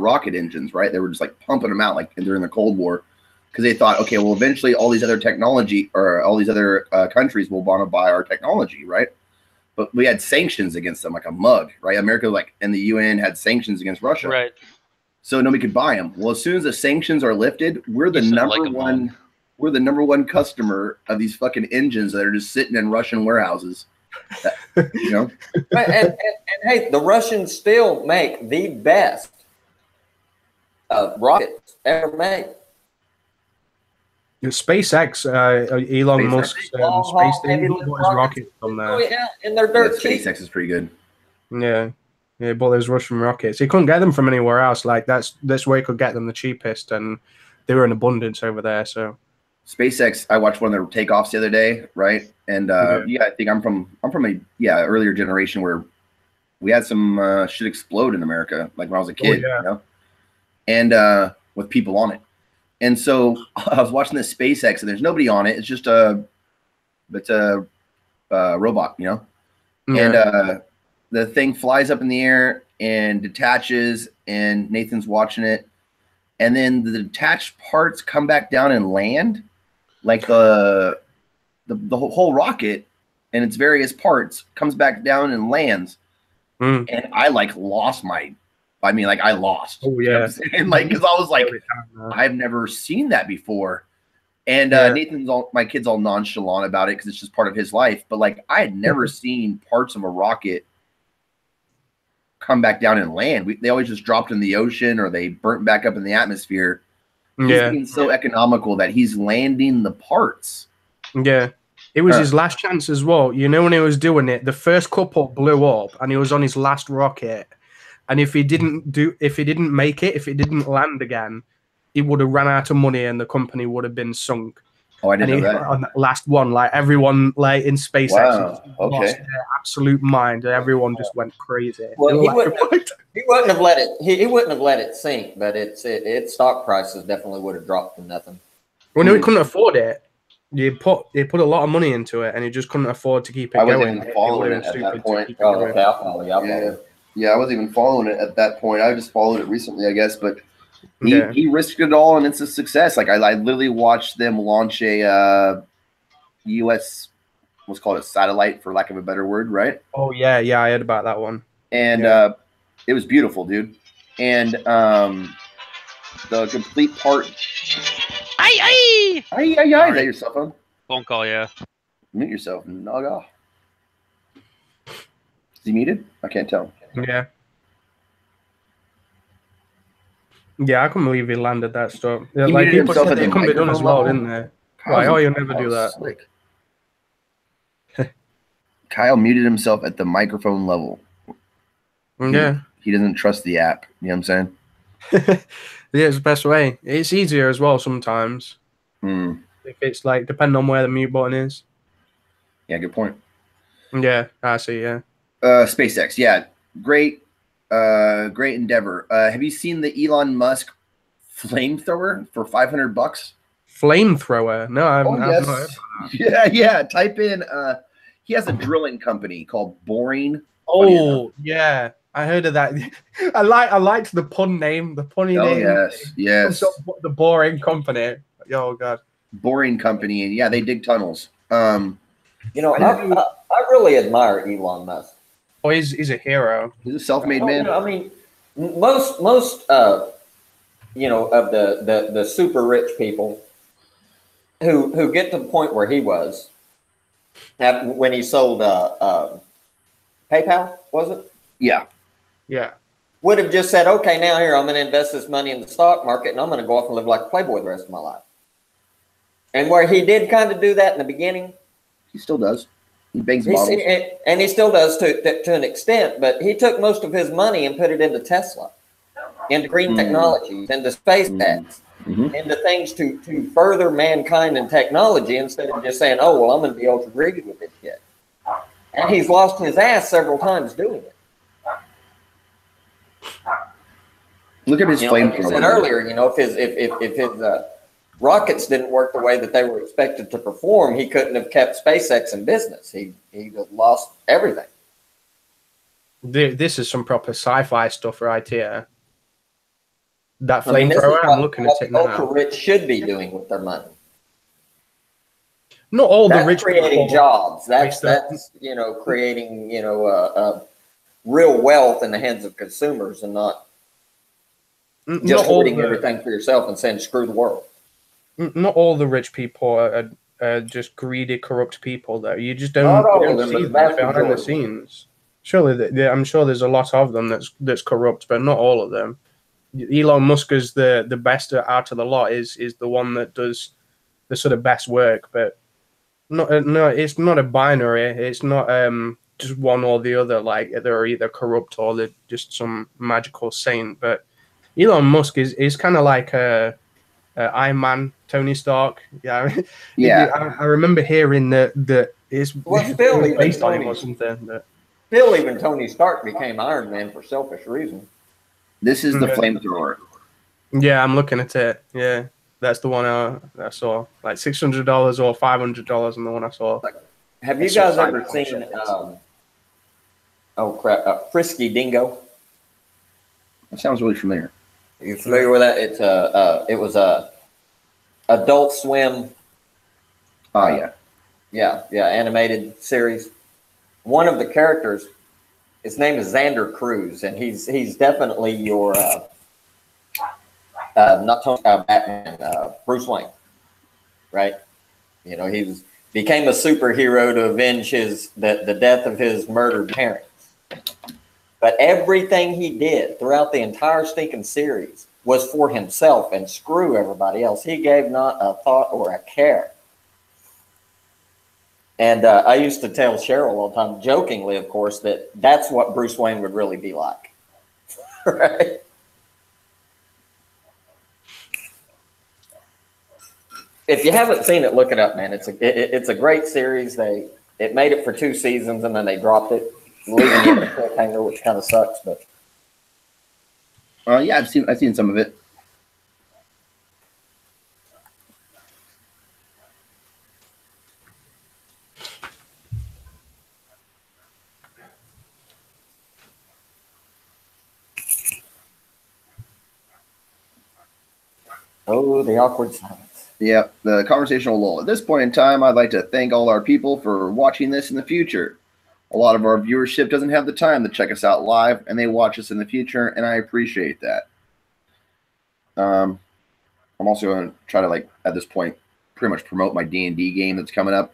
rocket engines, right? They were just like pumping them out like during the Cold War because they thought, okay, well, eventually all these other technology or all these other countries will want to buy our technology, right? But we had sanctions against them, like a mug, right? America, and the UN had sanctions against Russia, right? So nobody could buy them. Well, as soon as the sanctions are lifted, we're the number one. We're the number one customer of these fucking engines that are just sitting in Russian warehouses. You know, and hey, the Russians still make the best rockets ever made. SpaceX, Elon Musk's space thing, bought his rockets from there. Oh, yeah, and they're dirt cheap. SpaceX is pretty good. Yeah, he bought those Russian rockets. He couldn't get them from anywhere else. Like that's where he could get them the cheapest, and they were in abundance over there. So SpaceX, I watched one of their takeoffs the other day, right? And I think I'm from a earlier generation where we had some shit explode in America, like when I was a kid, you know, and with people on it. And so I was watching this SpaceX, and there's nobody on it. It's just a robot, you know. Yeah. And the thing flies up in the air and detaches, and Nathan's watching it. And then the detached parts come back down and land, like the whole rocket and its various parts comes back down and lands. And I lost. Oh yeah. And because I was like, I've never seen that before. And my kid's all nonchalant about it because it's just part of his life. But like, I had never seen parts of a rocket come back down and land. They always just dropped in the ocean or they burnt back up in the atmosphere. He's being so economical that he's landing the parts. Yeah. It was his last chance as well. You know, when he was doing it, the first couple blew up and he was on his last rocket. And if he didn't make it, if it didn't land again, he would have ran out of money and the company would have been sunk. Oh, I didn't know that. On that last one, like everyone like in SpaceX lost their absolute mind. Everyone just went crazy. Well, he wouldn't have let it. He wouldn't have let it sink, but its stock prices definitely would have dropped to nothing. Well, no, he couldn't afford it. He put a lot of money into it, and he just couldn't afford to keep it going. I wasn't even following it at that point. I wasn't even following it at that point. I just followed it recently, I guess. But he risked it all, and it's a success. Like I literally watched them launch a U.S. what's called a satellite, for lack of a better word, right? Oh yeah, I heard about that one. And it was beautiful, dude. And the complete part. Is that your cell phone? Phone call, yeah. Mute yourself. Naga. Is he muted? I can't tell. Yeah. Yeah, I couldn't believe he landed that stuff. Yeah, like people said it couldn't be done as well, didn't they? Why? Oh, you'll never do that. Slick. Kyle muted himself at the microphone level. Yeah. He doesn't trust the app. You know what I'm saying? Yeah, it's the best way. It's easier as well sometimes. Hmm. If it's like depending on where the mute button is. Yeah, good point. Yeah, I see. Yeah, SpaceX, yeah, great, great endeavor. Have you seen the Elon Musk flamethrower for $500? flamethrower. No, I've Oh not heard. yes, yeah, yeah. Type in. He has a drilling company called Boring. Funny enough. Oh yeah, I heard of that. I liked the pun name, the punny Oh name. yes, yes. The boring company. Oh god. Boring company, and yeah, they dig tunnels. You know, I really admire Elon Musk. Oh, he's a hero. He's a self-made Oh, man. you know, I mean, most you know, of the super rich people who get to the point where he was when he sold PayPal, was it? Yeah, Yeah. Would have just said, okay, now here I'm going to invest this money in the stock market and I'm going to go off and live like a playboy the rest of my life. And where he did kind of do that in the beginning, he still does. He bangs bottles. and he still does to an extent, but he took most of his money and put it into Tesla, into green technologies, into SpaceX, into things to further mankind and technology instead of just saying, oh, well, I'm going to be ultra greedy with this shit. And he's lost his ass several times doing it. Look at his Like you said flamethrower. earlier, you know, if his rockets didn't work the way that they were expected to perform, he couldn't have kept SpaceX in business. He lost everything. This is some proper sci-fi stuff right here. That I mean, this is flamethrower, I'm what looking at it the ultra now. rich should be doing with their money. Not all the That's rich creating people. jobs. That's stuff. you know, creating real wealth in the hands of consumers and not Not just all hoarding the- everything for yourself and saying screw the world. Not all the rich people are just greedy, corrupt people. Though you just don't, Not all you of don't them, see but the them vast behind the majority. scenes. Surely, I'm sure there's a lot of them that's corrupt, but not all of them. Elon Musk is the best out of the lot. Is the one that does the sort of best work, but no, it's not a binary. It's not just one or the other. Like they're either corrupt or they're just some magical saint. But Elon Musk is kind of like a Iron Man, Tony Stark. Yeah, Yeah. I remember hearing that it's Well, still, even based on him Tony- or something. But Still, even Tony Stark became Iron Man for selfish reasons. This is the Mhm. flamethrower. yeah, I'm looking at it. Yeah, that's the one I saw. Like $600 or $500 on the one I saw. Have you That's guys so ever fine. seen? Oh crap! Frisky Dingo. That sounds really familiar. Are you familiar with that? It's it was a Adult Swim. Oh yeah. Yeah, animated series. One of the characters, his name is Xander Cruz, and he's definitely your not Tony, Batman, Bruce Wayne, right? You know, became a superhero to avenge the death of his murdered parents. But everything he did throughout the entire stinking series was for himself and screw everybody else. He gave not a thought or a care. And I used to tell Cheryl all the time, jokingly, of course, that that's what Bruce Wayne would really be like. Right? If you haven't seen it, look it up, man. It's a great series. It made it for 2 seasons and then they dropped it, leaving you in a cliffhanger, which kind of sucks. But Yeah, I've seen some of it. oh, the awkward silence. Yeah, the conversational lull. At this point in time, I'd like to thank all our people for watching this in the future. A lot of our viewership doesn't have the time to check us out live, and they watch us in the future, and I appreciate that. I'm also going to try to, like, at this point, pretty much promote my D&D game that's coming up.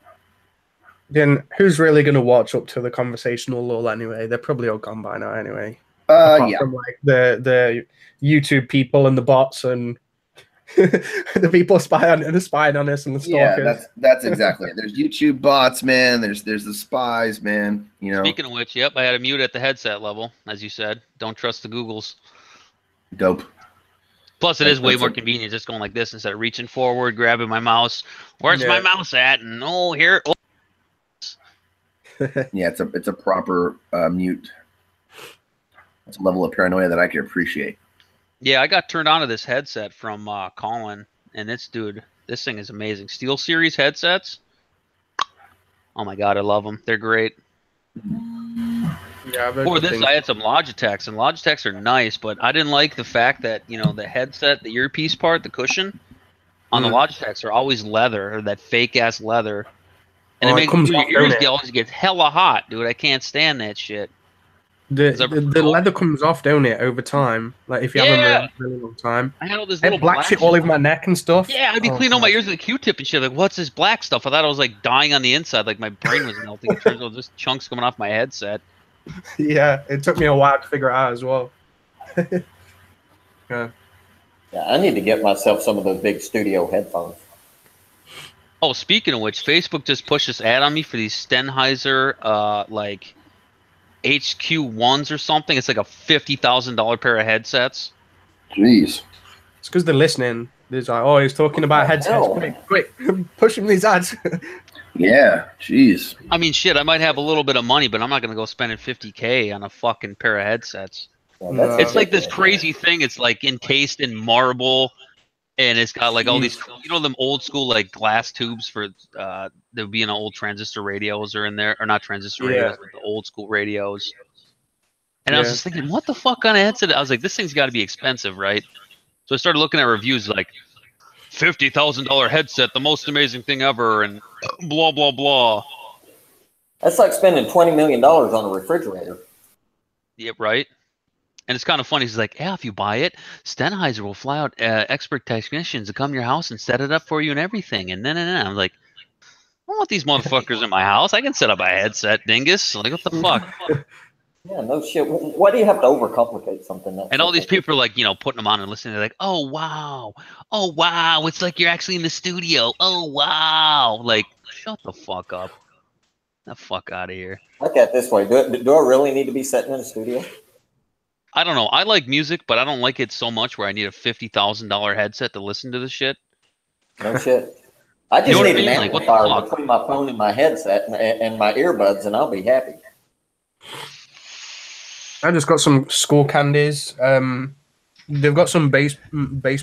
Then who's really going to watch up to the conversational lull anyway? They're probably all gone by now anyway. Apart Yeah. from like the YouTube people and the bots and the people spying on us and the stalkers. Yeah, that's exactly it. There's YouTube bots, man. There's the spies, man. You know, Speaking of which, yep, I had a mute at the headset level, as you said. Don't trust the Googles. dope. Plus, it is way That's more a- convenient just going like this instead of reaching forward, grabbing my mouse. Where's my Yeah. mouse at? And oh, here. Oh. Yeah, it's a proper mute. It's a level of paranoia that I can appreciate. Yeah, I got turned on to this headset from Colin, and this thing is amazing. SteelSeries headsets. Oh my god, I love them. They're great. Yeah, I've heard For good this, things. I had some Logitechs, and Logitechs are nice, but I didn't like the fact that the headset, the earpiece part, the cushion on the Logitechs are always leather, or that fake ass leather, and Oh, it it makes comes your off, ears don't it? always get hella hot, dude. I can't stand that shit. Is that The cool? leather comes off, don't it, over time? Like if you have them Yeah, a really long time. I had all this I little had black shit all over my neck and stuff. Yeah, I'd be Oh, cleaning all my God. ears with a Q-tip and shit. Like, what's this black stuff? I thought I was like dying on the inside, like my brain was melting. It turns out just chunks coming off my headset. Yeah, it took me a while to figure it out as well. Yeah. Yeah, I need to get myself some of those big studio headphones. Oh, speaking of which, Facebook just pushed this ad on me for these Sennheiser, like HQ1s or something. It's like a $50,000 pair of headsets. Jeez. It's because they're listening. There's like, oh, he's talking about headsets. hell? Quick, push him these ads. Yeah. Jeez. I mean, shit, I might have a little bit of money, but I'm not gonna go spending $50K on a fucking pair of headsets. Yeah, No. It's like this crazy thing. It's like encased in marble, and it's got like all these, them old school like glass tubes for that would be in old transistor radios are in there, or not transistor radios, but the old school radios. And I was Yeah. just thinking, what the fuck kind of headset? I was like, this thing's got to be expensive, right? So I started looking at reviews like $50,000 headset, the most amazing thing ever, and blah blah blah. That's like spending $20 million on a refrigerator. Yeah, right. And it's kind of funny. He's like, yeah, if you buy it, Sennheiser will fly out expert technicians to come to your house and set it up for you and everything. And then I'm like, I don't want these motherfuckers in my house. I can set up a headset, dingus. Like, what the fuck? Yeah, no shit. Why do you have to overcomplicate something? And all these people are like, putting them on and listening. They're like, oh wow, it's like you're actually in the studio. Oh wow, like shut the fuck up. The fuck out of here. Look at it this way. Do I really need to be sitting in a studio? I don't know. I like music, but I don't like it so much where I need a $50,000 headset to listen to the shit. No shit. I just You know what need I an mean? Like, what the amplifier fuck? between my phone and my headset and my earbuds, and I'll be happy. I just got some Skull Candies. They've got some bass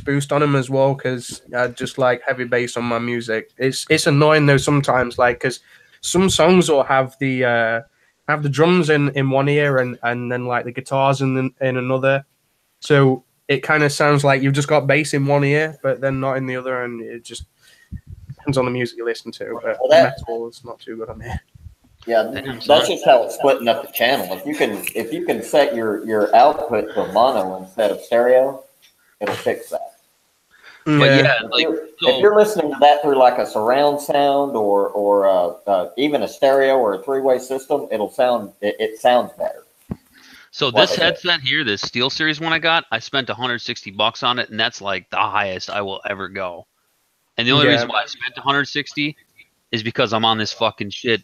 boost on them as well because I just like heavy bass on my music. It's annoying though sometimes, like because some songs will have the drums in one ear and then like the guitars in another, so it kind of sounds like you've just got bass in one ear but then not in the other, and it just depends on the music you listen to. But Well, that- metal is not too good on here. Yeah, Damn, that's son. just how it's splitting up the channel. If you can set your output to mono instead of stereo, it'll fix that. But yeah, like If you're listening to that through like a surround sound or even a stereo or a three-way system, it sounds better. so this headset here, this SteelSeries one I got, I spent $160 on it, and that's like the highest I will ever go. And the only Yeah. reason why I spent $160 is because I'm on this fucking shit,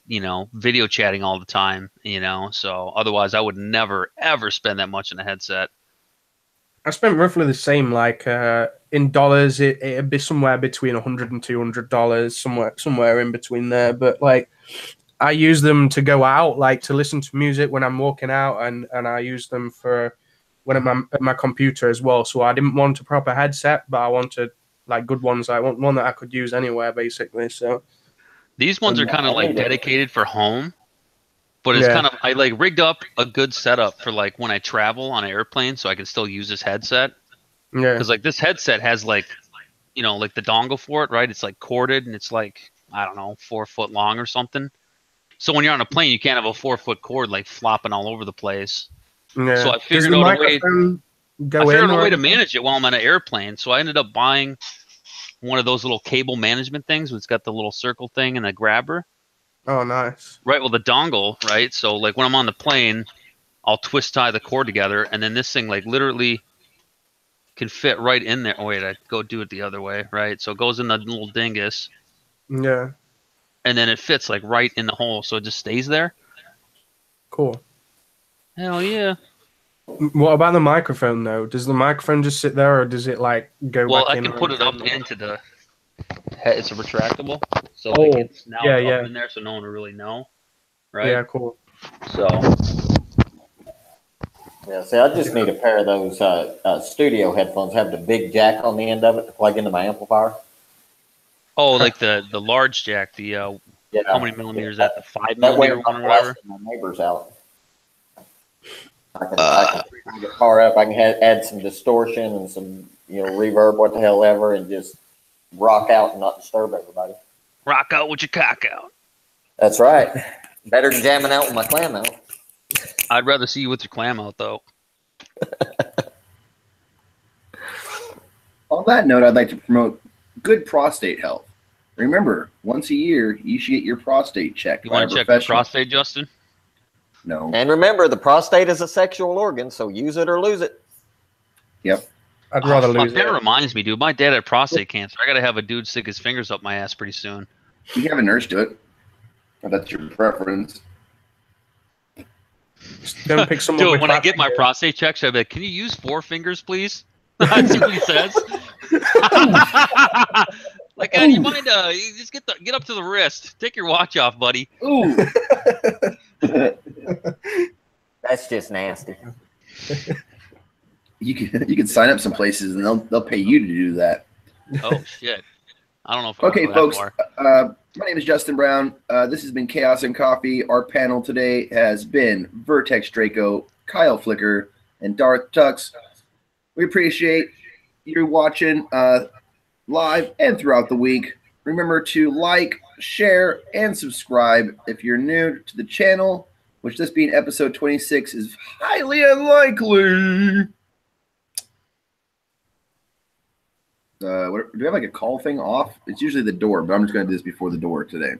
video chatting all the time, So otherwise, I would never ever spend that much on a headset. I spent roughly the same. Like in dollars, it'd be somewhere between $100 and $200, somewhere in between there. But like, I use them to go out, like to listen to music when I'm walking out, and I use them for when I'm at my computer as well. So I didn't want a proper headset, but I wanted like good ones. I want one that I could use anywhere, basically. So These ones are kind of like dedicated for home, but it's kind of I like rigged up a good setup for like when I travel on an airplane, so I can still use this headset. yeah, Because like this headset has like, like the dongle for it, right? It's like corded and it's like I don't know 4 foot long or something. So when you're on a plane, you can't have a 4 foot cord like flopping all over the place. yeah. So I Does figured the out a way. microphone go I figured in out a or way to manage it while I'm on an airplane. So I ended up buying one of those little cable management things. It's got the little circle thing and a grabber. Oh, nice. Right, well, the dongle, right? So, like, when I'm on the plane, I'll twist tie the cord together, and then this thing, like, literally can fit right in there. Oh, wait, I go do it the other way, right? So it goes in the little dingus, Yeah, and then it fits, like, right in the hole, so it just stays there. cool. Hell yeah. What about the microphone though? Does the microphone just sit there, or does it like go Well, back I in? can put it up into the. It's a retractable, so Oh, like it's now yeah, up yeah. in there, so no one will really know, right? Yeah, cool. So Yeah, see, I just need a pair of those studio headphones. Have the big jack on the end of it to plug into my amplifier. oh, like the large jack, the Yeah. how many millimeters is that? The 5 That way, millimeter I'm one or not whatever. blasting my neighbors out. I can get far up. I can add some distortion and some reverb, what the hell ever, and just rock out and not disturb everybody. Rock out with your cock out. That's right. Better than jamming out with my clam out. I'd rather see you with your clam out though. On that note, I'd like to promote good prostate health. Remember, once a year, you should get your prostate checked. You by a want to check your professional. prostate, Justin? No. And remember, the prostate is a sexual organ, so use it or lose it. Yep. I'd rather fuck, lose that it. reminds me, dude. My dad had prostate cancer. I gotta have a dude stick his fingers up my ass pretty soon. You can have a nurse do it. If that's your preference. Just don't pick someone Dude, with when I fat get my fingers. prostate checked, I'd be like, "Can you use 4 fingers, please?" That's what he says. Like, you mind? You just get up to the wrist. Take your watch off, buddy. Ooh. That's just nasty. You can sign up some places and they'll pay you to do that. Oh shit! I don't know if I Okay, can go that folks. far. My name is Justin Brown. This has been Chaos and Coffee. Our panel today has been Vertex Draco, Kyle Flicker, and Darth Tux. We appreciate you watching live and throughout the week. Remember to like, share, and subscribe if you're new to the channel, which this being episode 26 is highly unlikely. Do we have like a call thing off? It's usually the door, but I'm just going to do this before the door today.